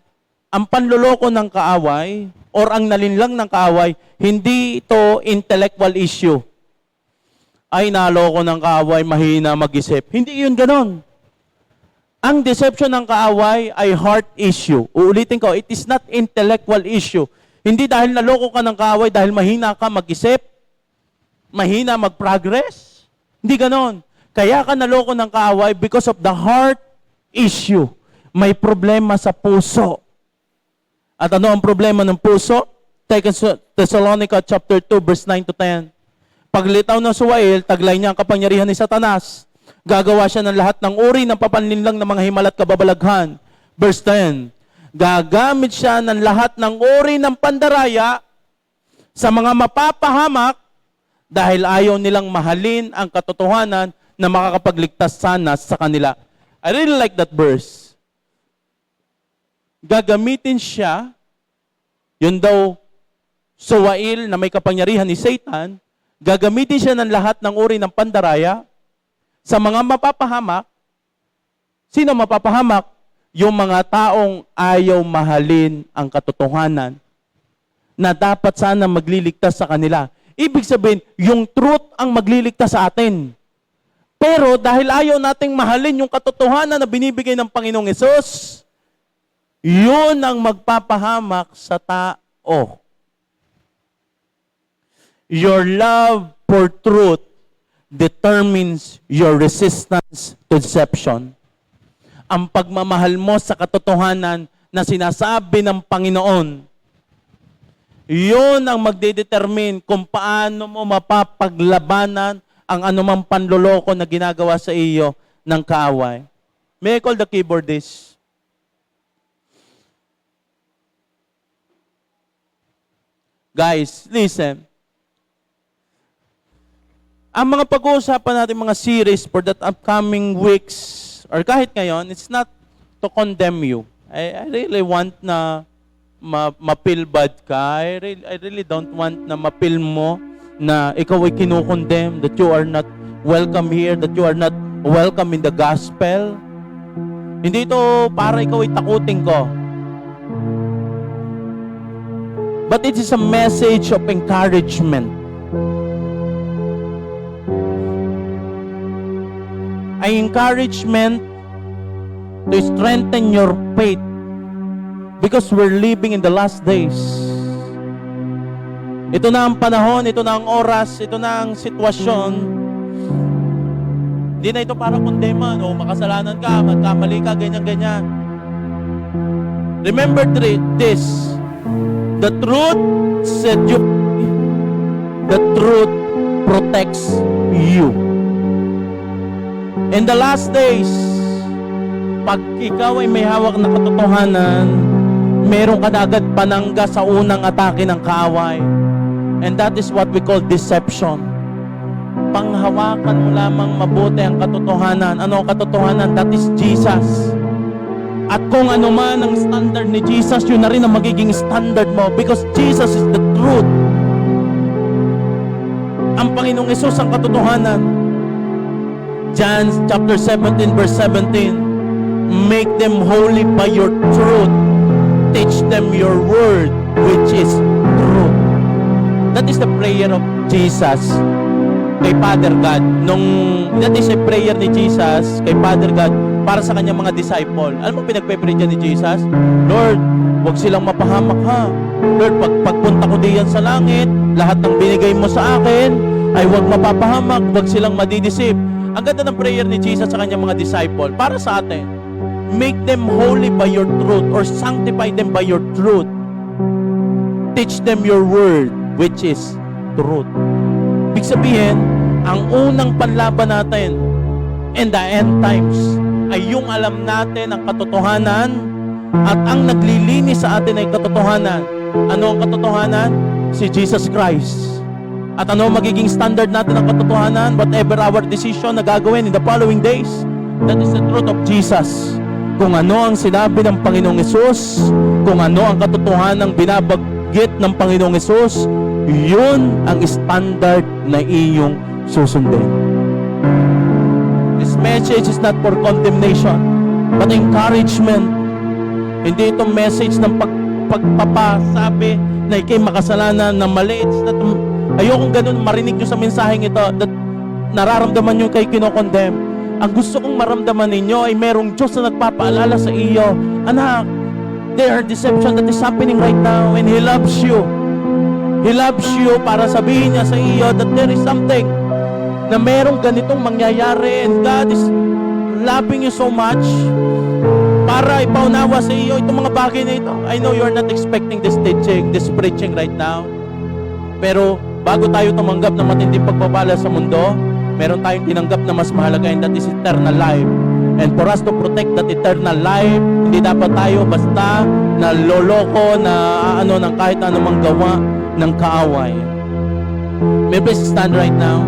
ang panloloko ng kaaway, or ang nalinlang ng kaaway, hindi ito intellectual issue. Ay, naloko ng kaaway, mahina mag-isip. Hindi yun ganon. Ang deception ng kaaway ay heart issue. Uulitin ko, it is not intellectual issue. Hindi dahil naloko ka ng kaaway, dahil mahina ka mag-isip, mahina mag-progress. Hindi ganon. Kaya ka naloko ng kaaway because of the heart issue. May problema sa puso. At ano ang problema ng puso? 2 Thessalonica chapter 2 verse 9 to 10. Paglitaw ng suwail, taglay niya ang kapangyarihan ni Satanas. Gagawa siya ng lahat ng uri ng papanlinlang ng mga himala at kababalaghan. Verse 10. Gagamit siya ng lahat ng uri ng pandaraya sa mga mapapahamak dahil ayaw nilang mahalin ang katotohanan na makakapagligtas sana sa kanila. I really like that verse. Gagamitin siya, yun daw, suwail na may kapangyarihan ni Satan, gagamitin siya ng lahat ng uri ng pandaraya sa mga mapapahamak. Sino mapapahamak? Yung mga taong ayaw mahalin ang katotohanan na dapat sana magliligtas sa kanila. Ibig sabihin, yung truth ang magliligtas sa atin. Pero dahil ayaw nating mahalin yung katotohanan na binibigay ng Panginoong Hesus, yun ang magpapahamak sa tao. Your love for truth determines your resistance to deception. Ang pagmamahal mo sa katotohanan na sinasabi ng Panginoon, yun ang magdedetermine kung paano mo mapapaglabanan ang anumang panloloko na ginagawa sa iyo ng kaaway. May I call the keyboardist? Guys, listen. Ang mga pag-uusapan natin, mga series for that upcoming weeks, or kahit ngayon, it's not to condemn you. I really want na ma-feel bad ka. I really don't want na ma-feel mo na ikaw ay kinukondemn, that you are not welcome here, that you are not welcome in the gospel. Hindi ito para ikaw ay takutin ko. But it is a message of encouragement. An encouragement to strengthen your faith because we're living in the last days. Ito na ang panahon, ito na ang oras, ito na ang sitwasyon. Hindi na ito para kondeman o makasalanan ka, magkamali ka, ganyan-ganyan. Remember this. The truth set you free. The truth protects you. In the last days, pag ikaw ay may hawak na katotohanan, meron ka na agad panangga sa unang atake ng kaaway. And that is what we call deception. Panghawakan mo lamang mabuti ang katotohanan. Ano ang katotohanan? That is Jesus. At kung ano man ang standard ni Jesus, yun na rin ang magiging standard mo, because Jesus is the truth. Ang Panginoong Hesus ang katotohanan. John chapter 17 verse 17, make them holy by your truth. Teach them your word, which is truth. That is the prayer of Jesus kay Father God. That is a prayer ni Jesus kay Father God para sa kanyang mga disciple. Alam mo pinagpe-pray niya ni Jesus? Lord, huwag silang mapahamak ha. Lord, pagpunta ko diyan sa langit, lahat ng binigay mo sa akin ay huwag mapapahamak, huwag silang madidisip. Ang ganda ng prayer ni Jesus sa kanyang mga disciple para sa atin. Make them holy by your truth, or sanctify them by your truth. Teach them your word, which is truth. Ibig sabihin, ang unang panlaban natin in the end times ay yung alam natin ang katotohanan, at ang naglilinis sa atin ay katotohanan. Ano ang katotohanan? Si Jesus Christ. At ano magiging standard natin ang katotohanan? Whatever our decision na gagawin in the following days, that is the truth of Jesus. Kung ano ang sinabi ng Panginoong Hesus, kung ano ang katotohanan binabanggit ng Panginoong Hesus, yun ang standard na iyong susundin. This message is not for condemnation, but encouragement. Hindi itong message ng pagpapasabi na ikay makasalanan, na mali. Ayokong ganun marinig nyo sa mensaheng ito, that nararamdaman nyo kay kinokondem. Ang gusto kong maramdaman ninyo ay merong Diyos na nagpapaalala sa iyo, anak, there are deception that is happening right now, and He loves you. He loves you para sabihin niya sa iyo that there is something na merong ganitong mangyayari, and God is loving you so much para ipaunawa sa iyo itong mga bagay na ito. I know you're not expecting this teaching, this preaching right now, pero bago tayo tumanggap ng matinding pagpapala sa mundo, meron tayong tinanggap na mas mahalaga, and that is eternal life. And for us to protect that eternal life, hindi dapat tayo basta naloloko na ng kahit anumang gawa ng kaaway. May please stand right now.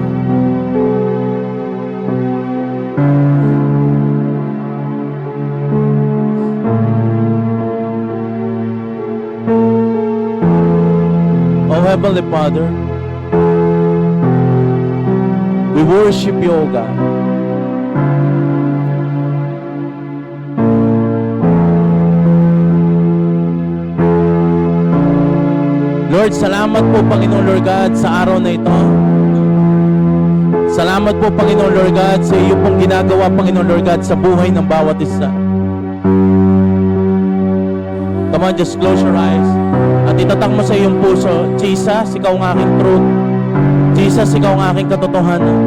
Oh Heavenly Father, we worship you, O God. Lord, salamat po, Panginoon Lord God, sa araw na ito. Salamat po, Panginoon Lord God, sa iyo pong ginagawa, Panginoon Lord God, sa buhay ng bawat isa. Come on, just close your eyes. At itatak mo sa iyong puso, Jesus, ikaw ang aking truth. Jesus, ikaw ang aking katotohanan.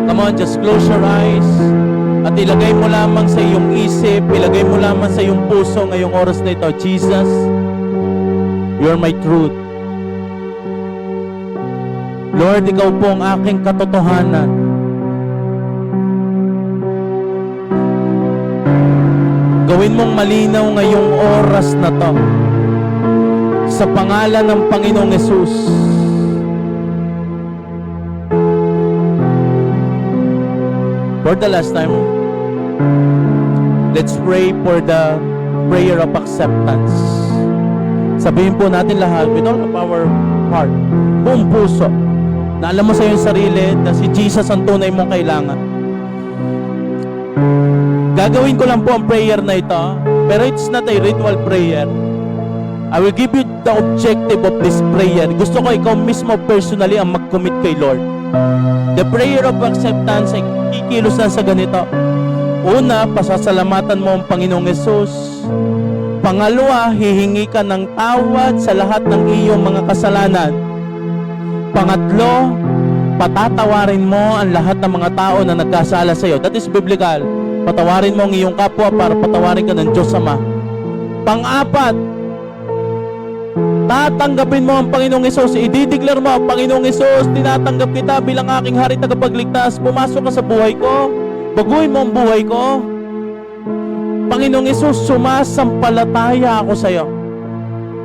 Come on, just close your eyes. At ilagay mo lamang sa iyong isip, ilagay mo lamang sa iyong puso ngayong oras na ito, Jesus, you're my truth. Lord, ikaw po ang aking katotohanan. Gawin mong malinaw ngayong oras na to sa pangalan ng Panginoong Hesus. For the last time, let's pray for the prayer of acceptance. Sabihin po natin lahat with all of our heart, buong puso, na alam mo sa iyong sarili na si Jesus ang tunay mong kailangan. Gagawin ko lang po ang prayer na ito, pero it's not a ritual prayer. I will give you the objective of this prayer. Gusto ko ikaw mismo personally ang mag-commit kay Lord. The prayer of acceptance ay kikilos na sa ganito. Una, pasasalamatan mo ang Panginoong Hesus. Pangalawa, hihingi ka ng tawad sa lahat ng iyong mga kasalanan. Pangatlo, patatawarin mo ang lahat ng mga tao na nagkasala sa iyo. That is biblical. Patawarin mo ang iyong kapwa para patawarin ka ng Diyos Ama. Pang-apat, tatanggapin mo ang Panginoong Hesus. I-declare mo, Panginoong Hesus, tinatanggap kita bilang aking hari tagapagligtas. Pumasok ka sa buhay ko. Baguhin mo ang buhay ko. Panginoong Hesus, sumasampalataya ako sa iyo.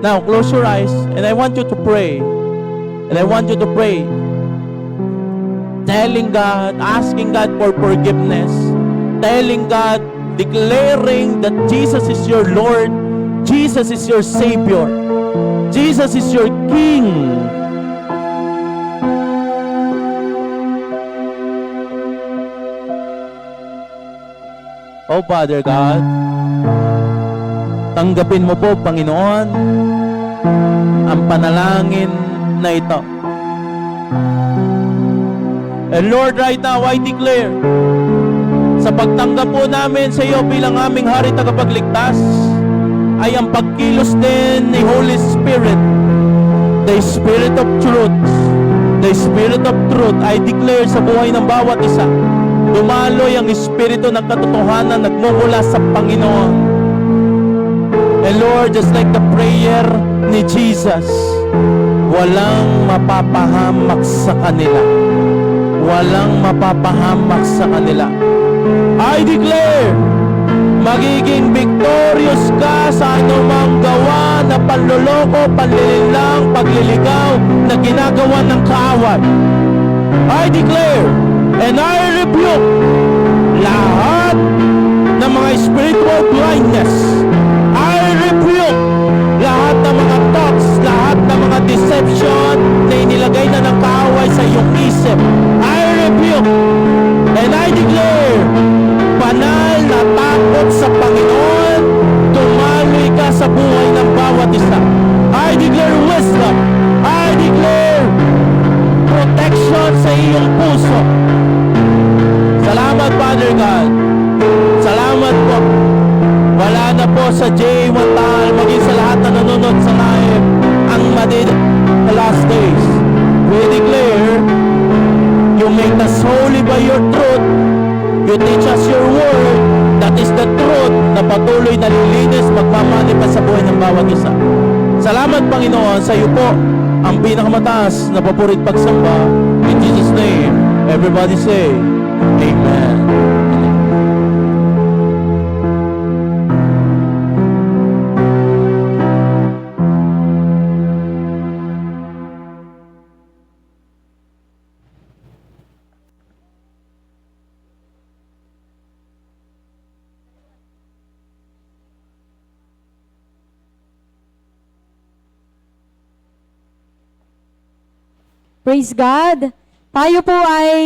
Now, close your eyes and I want you to pray. And I want you to pray. Telling God, asking God for forgiveness. Telling God, declaring that Jesus is your Lord. Jesus is your Savior. Jesus is your King. Oh Father God, tanggapin mo po, Panginoon, ang panalangin na ito. And Lord, right now, I declare, sa pagtanggap po namin sa iyo bilang aming Hari Tagapagligtas, ay ang pagkilos din ni Holy Spirit, the Spirit of Truth, the Spirit of Truth, I declare sa buhay ng bawat isa, dumaloy ang Espiritu ng katotohanan nagmumula sa Panginoon. And Lord, just like the prayer ni Jesus, walang mapapahamak sa kanila. Walang mapapahamak sa kanila. I declare, magiging victorious ka sa anumang gawa na panloloko, panlilinlang, pagliligaw na ginagawa ng kaaway. I declare and I rebuke lahat ng mga spiritual blindness. I rebuke lahat ng mga thoughts, lahat ng mga deception na inilagay na ng kaaway sa iyong isip. I rebuke and I declare banal na takot sa Panginoon, tumaloy ka sa buhay ng bawat isa. I declare wisdom. I declare protection sa iyong puso. Salamat, Father God. Salamat po. Wala na po sa J1 Tal, maging sa lahat na nanonood sa live, ang madid the last days. We declare, you make us holy by your truth. You teach us your word. That is the truth na patuloy na lilinis, magmamanifest sa buhay ng bawat isa. Salamat, Panginoon, sa iyo po ang pinakamataas na papurit pagsamba. In Jesus' name, everybody say, Amen. Praise God! Tayo po ay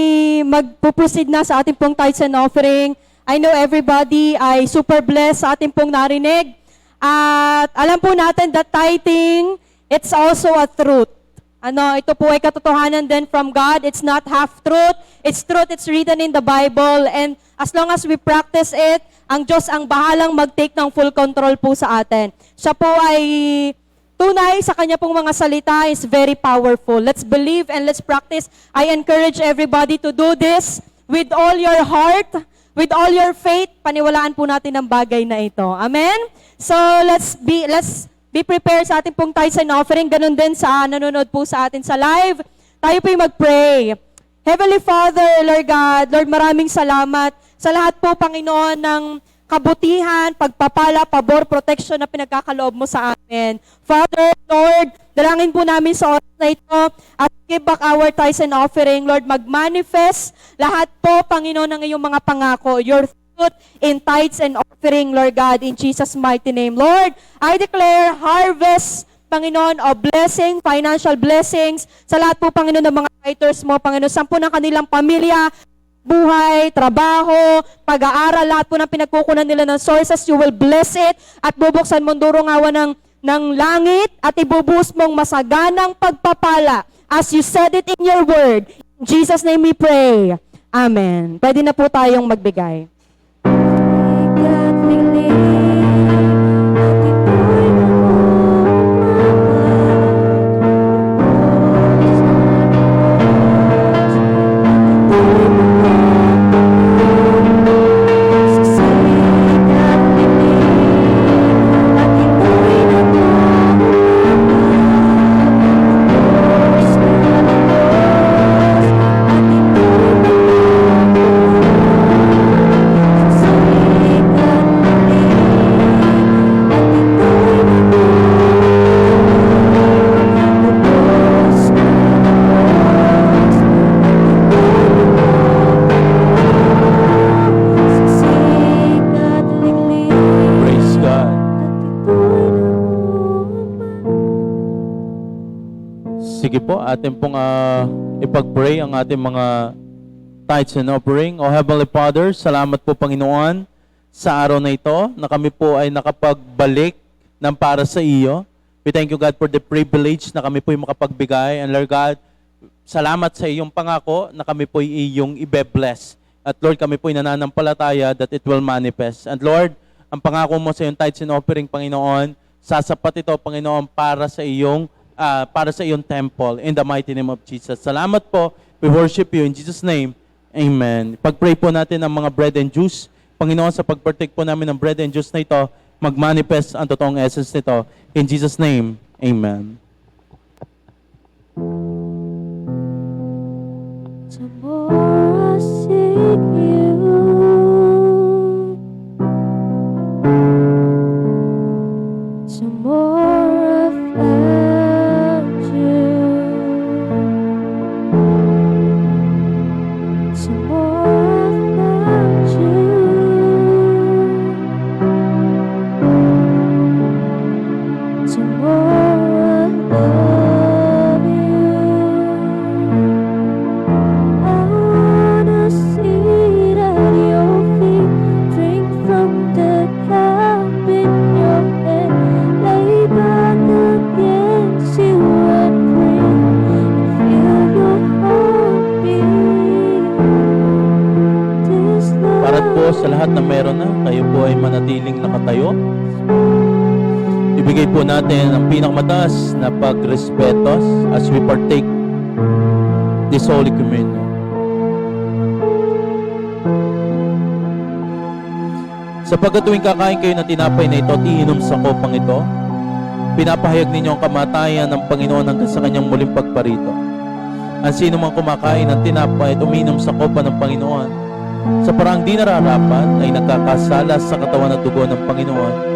magpo-proceed na sa ating pong tithes and offering. I know everybody ay super blessed sa ating pong narinig. At alam po natin that tithing, it's also a truth. Ito po ay katotohanan din from God. It's not half-truth. It's truth. It's written in the Bible. And as long as we practice it, ang Diyos ang bahalang mag-take ng full control po sa atin. Siya po ay tunay sa kanya pong mga salita is very powerful. Let's believe and let's practice. I encourage everybody to do this with all your heart, with all your faith. Paniwalaan po natin ang bagay na ito. Amen? So, let's be prepared sa ating pong tithes and offering. Ganun din sa nanonood po sa atin sa live. Tayo po yung mag-pray. Heavenly Father, Lord God, Lord, maraming salamat sa lahat po, Panginoon, ng kabutihan, pagpapala, pabor, protection na pinagkakaloob mo sa amin. Father, Lord, dalangin po namin sa oras na ito at give back our tithes and offering. Lord, mag-manifest lahat po, Panginoon, ng iyong mga pangako. Your truth in tithes and offering, Lord God, in Jesus' mighty name. Lord, I declare harvest, Panginoon, of blessing, financial blessings sa lahat po, Panginoon, ng mga tithers mo, Panginoon, sampu ng kanilang pamilya, buhay, trabaho, pag-aaral, lahat po ng pinagkukunan nila ng sources, you will bless it at bubuksan mong durungawan ng langit at ibubuhos mong masaganang pagpapala as you said it in your word. In Jesus' name we pray. Amen. Pwede na po tayong magbigay. Sige po, atin pong ipag-pray ang ating mga tithes and offering. O Heavenly Father, salamat po Panginoon sa araw na ito na kami po ay nakapagbalik ng para sa iyo. We thank you God for the privilege na kami po ay makapagbigay. And Lord God, salamat sa iyong pangako na kami po ay iyong ibe-bless. At Lord, kami po ay nananampalataya that it will manifest. And Lord, ang pangako mo sa iyong tithes and offering, Panginoon, sasapat ito, Panginoon, para sa iyong temple. In the mighty name of Jesus. Salamat po. We worship you in Jesus' name. Amen. Pag-pray po natin ang mga bread and juice. Panginoon, sa pag-partake po namin ng bread and juice na ito, mag-manifest ang totoong essence nito. In Jesus' name, amen. The more I seek you, the more I found you, the more I found you, the more I love you. I wanna sit at your feet, drink from the cup in your hand, lay back against you and breathe, and feel your heartbeat. This Para po love sa lahat na meron na, kayo po ay manatiling nakatayo. Ibigay po natin ang pinakamataas na pagrespeto as we partake this Holy Communion. Sapagkat tuwing kakain kayo ng tinapay na ito at iinom sa kopang ito, pinapahayag ninyo ang kamatayan ng Panginoon hanggang sa kanyang muling pagparito. Ang sino mang kumakain ng tinapay at umiinom sa kopa ng Panginoon, sa paraang di nararapat ay nagkakasala sa katawan at dugo ng Panginoon.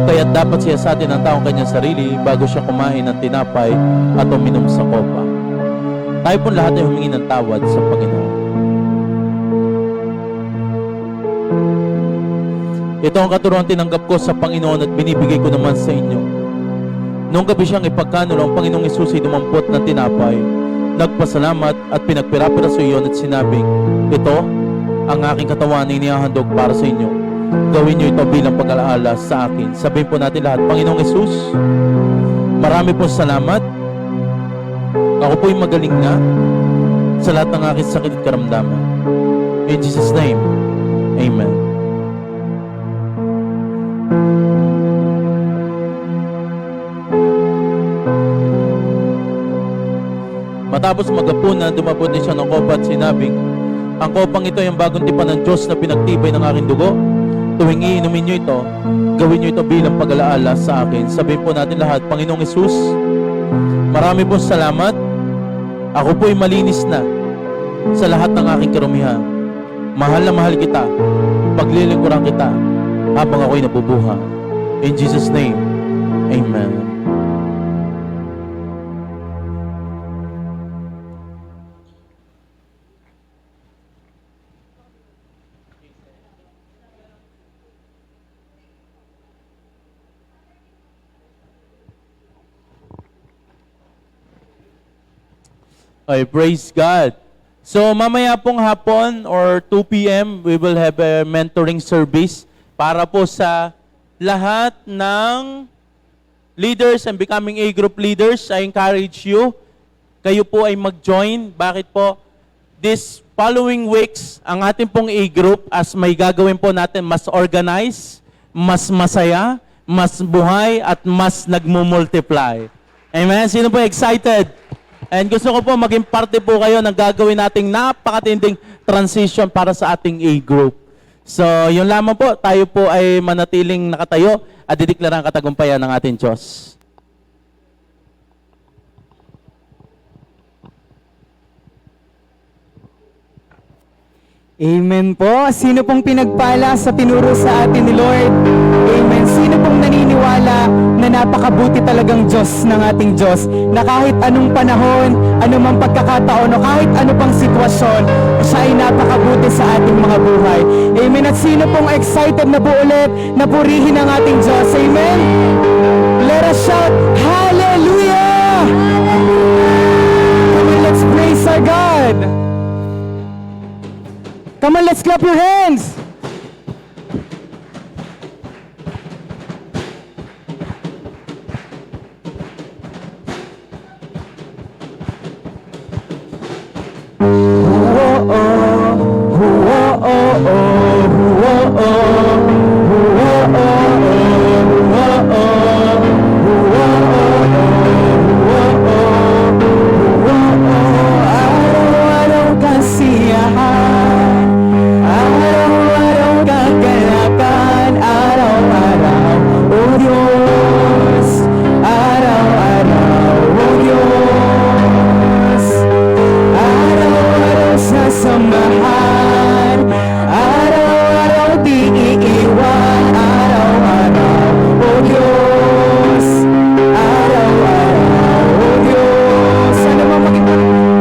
Kaya dapat siya sa atin ang taong kanyang sarili bago siya kumain ng tinapay at uminom sa kopa. Tayo po lahat ay humingi ng tawad sa Panginoon. Ito ang katuruan tinanggap ko sa Panginoon at binibigay ko naman sa inyo. Noong gabi siyang ipagkanulo, ang Panginoong Hesus ay dumampot ng tinapay, nagpasalamat at pinagpirapiraso iyon at sinabing, ito ang aking katawan na inihahandog para sa inyo. Gawin niyo ito bilang pag-alaala sa akin. Sabihin po natin lahat, Panginoong Hesus, marami po salamat. Ako po'y magaling na sa lahat ng aking sakit at karamdaman. In Jesus' name, Amen. Matapos magapunan, dumabot din siya ng kopa at sinabing, ang kopang ito ay ang bagong tipan ng Diyos na pinagtibay ng aking dugo. Tuwing iinumin nyo ito, gawin nyo ito bilang pag-alaala sa akin. Sabihin po natin lahat, Panginoong Hesus, marami po salamat. Ako po'y malinis na sa lahat ng aking karumihan. Mahal na mahal kita. Paglilingkuran kita habang ako'y nabubuhay. In Jesus' name, Amen. Okay, praise God. So mamaya pong hapon or 2 p.m. we will have a mentoring service para po sa lahat ng leaders and becoming A group leaders. I encourage you, kayo po ay mag-join. Bakit po? This following weeks, ang ating pong A group as may gagawin po natin mas organized, mas masaya, mas buhay at mas nagmumultiply. Amen? Sino po excited? And gusto ko po maging parte po kayo ng gagawin nating napakatinding transition para sa ating A-group. So, yun lamang po. Tayo po ay manatiling nakatayo at dideklara ang katagumpayan ng ating Diyos. Amen po. Sino pong pinagpala sa tinuro sa atin ni Lord? Amen. Sino pong naniniwala na napakabuti talagang Diyos ng ating Diyos? Na kahit anong panahon, anumang pagkakataon, o kahit ano pang sitwasyon, siya ay napakabuti sa ating mga buhay. Amen. At sino pong excited na po ulit na purihin ang ating Diyos? Amen. Let us shout, Hallelujah! our God. Come on, let's clap your hands. Araw-araw kasiyahan, araw-araw kagalakan, araw-araw, O Diyos, araw-araw, O Diyos, araw-araw sasamahan, araw-araw di iiwan, araw-araw, O Diyos, araw-araw, O Diyos.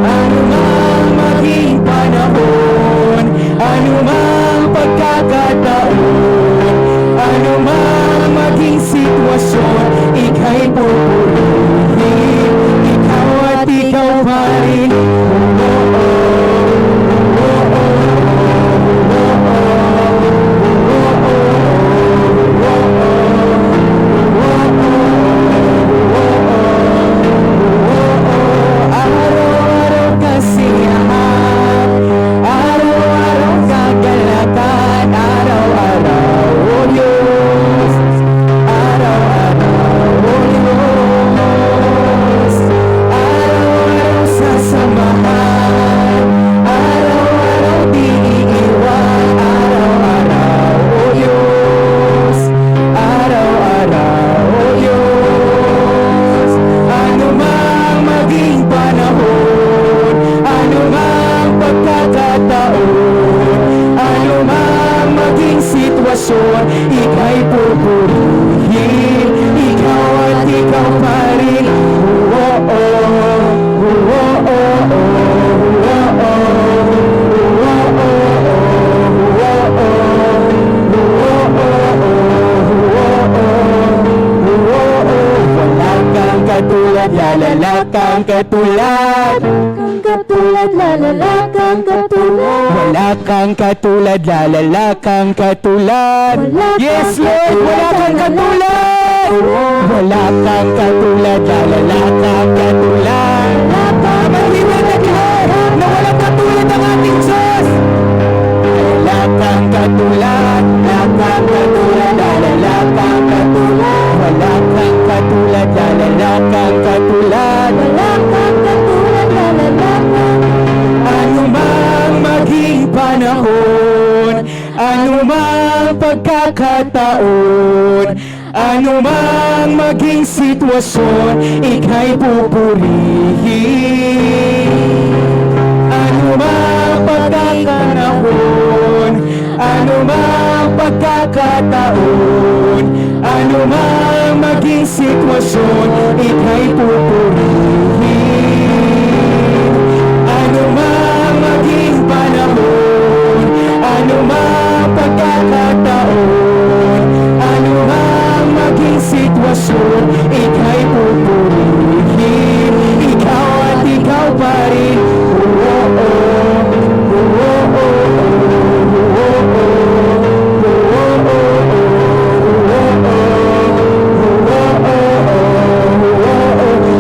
Ano mang maging panahon, ano mang pagkakataon, ano mang maging sitwasyon, ika'y pupurihin, ikaw at ikaw pa rin. Araw-araw kasiyahan, araw-araw kagalakan, araw-araw, O Diyos, araw-araw, O Diyos, araw-araw sasamahan, araw-araw di iiwan, araw-araw, O Diyos, araw-araw, O Diyos, ano mang maging panahon, ano mang pagkakataon, ano mang maging sitwasyon, ika'y pupurihin, ikaw at ikaw pa rin. Oh, oh, oh, oh, oh, wala kang katulad, lalala kang katulad. Kang katulad, lalala kang katulad. Wala kang katulad, lalala kang katulad. Wala Yes, kang Lord, wala kang katulad. Wala kang katulad, lalala kang katulad. Maliwanag lahat na walang katulad ang ating Diyos. Wala kang katulad, wala kang katulad, lalala kang katulad. Wala kang katulad, lalala kang katulad. Wala kang katulad, lalala kang Ano mang maging panahon, ano mang pagkakataon, ano mang maging sitwasyon, ika'y pupurihin. Ano mang pagkakataon, ano mang pagkakataon, ano mang maging sitwasyon, ika'y pupurihin. Ano mang maging panahon, ano mang pagkakataon, ano mang maging sitwasyon, ika'y pupurihin, ikaw at ikaw pa rin. Oh, oh, oh, oh,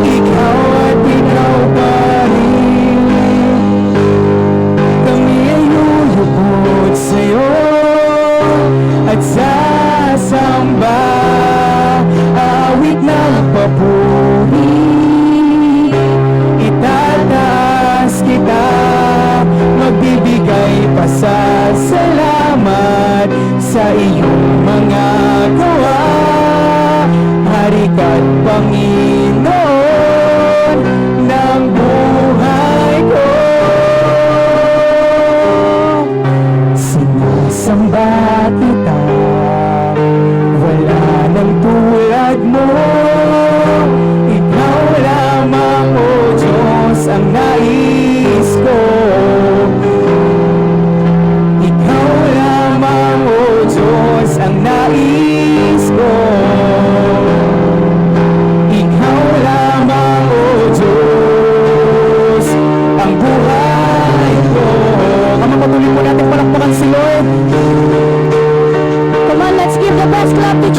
ikaw at ikaw pa rin. Kami ay lulubog sa'yo at sasamba, awit ng papuri, itataas kita, magbibigay pasasalamat sa iyong mga gawa. Hari ka't Panginoon ng buhay ko. Sinasamba kita, wala nang tulad mo. Ikaw lamang, O Diyos, ang nais ko. Ikaw lamang, O Diyos, ang nais ko. Ikaw lamang, O Diyos, ang buhay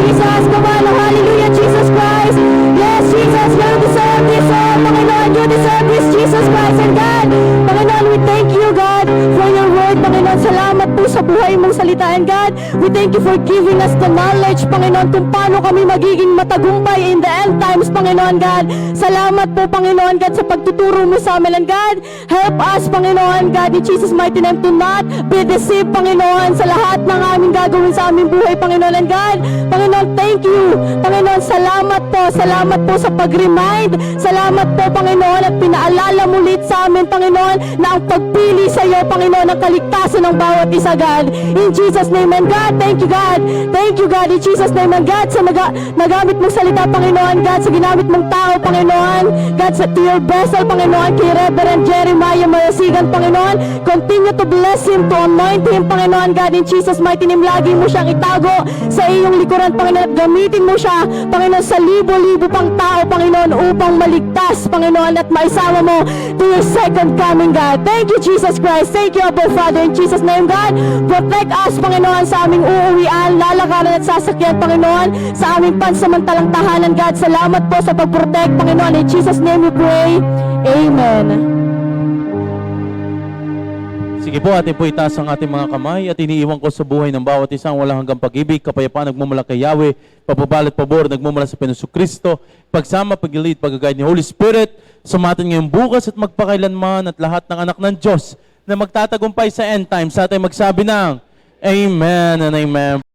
Jesus. Come on, hallelujah, Jesus Christ. Yes, Jesus, you deserve this, oh, Panginoon, you deserve this, Jesus Christ. And God, Panginoon, we thank you, God, for your word, Panginoon. Salamat po sa buhay mong salita. And God, we thank you for giving us the knowledge, Panginoon, kung paano kami magiging matagumpay in the end times, Panginoon, God. Salamat po, Panginoon, God, sa pagtuturo mo sa amin. And God, help us, Panginoon, God, in Jesus' mighty name, to not be deceived, Panginoon, sa lahat ng aming gagawin sa aming buhay, Panginoon. And God, Panginoon, thank you. Panginoon, salamat po sa pag-remind. Salamat po, Panginoon, at pinaalala mo ulit sa amin, Panginoon, na ang pagpili sa iyo, Panginoon, ang kaligtasan ng bawat isa, God. In Jesus' name, and God, thank you, God. Thank you, God, in Jesus' name, and God, sa nagamit mong salita, Panginoon, God, sa ginamit mong tao, Panginoon, God, sa to your vessel, Panginoon, kay Reverend Jeremiah Marasigan, Panginoon, continue to bless him, to anoint him, Panginoon, God, in Jesus' mighty name, lagi mo siyang itago sa iyong likuran, Panginoon, at gamitin mo siya, Panginoon, sa libo-libo pang tao, Panginoon, upang maligtas, Panginoon, at maisama mo to your second coming, God. Thank you, Jesus Christ. Thank you, Abba Father, in Jesus' name, God. Protect us, Panginoon, sa aming uuwian, lalakaran at sasakyan, Panginoon, sa aming pansamantalang tahanan, God. Salamat po sa pag-protect, Panginoon. In Jesus' name we pray. Amen. Sige po, atin po itaas ang ating mga kamay at iniiwan ko sa buhay ng bawat isang walang hanggang pag-ibig, kapayapaan nagmumula kay Yahweh, pagpapala at pabor nagmumula sa Panginoong Kristo, pagsama, pag-lead, pag-guide ni Holy Spirit, sumatin ngayong bukas at magpakailanman at lahat ng anak ng Diyos na magtatagumpay sa end times sa ating magsabi ng Amen and Amen.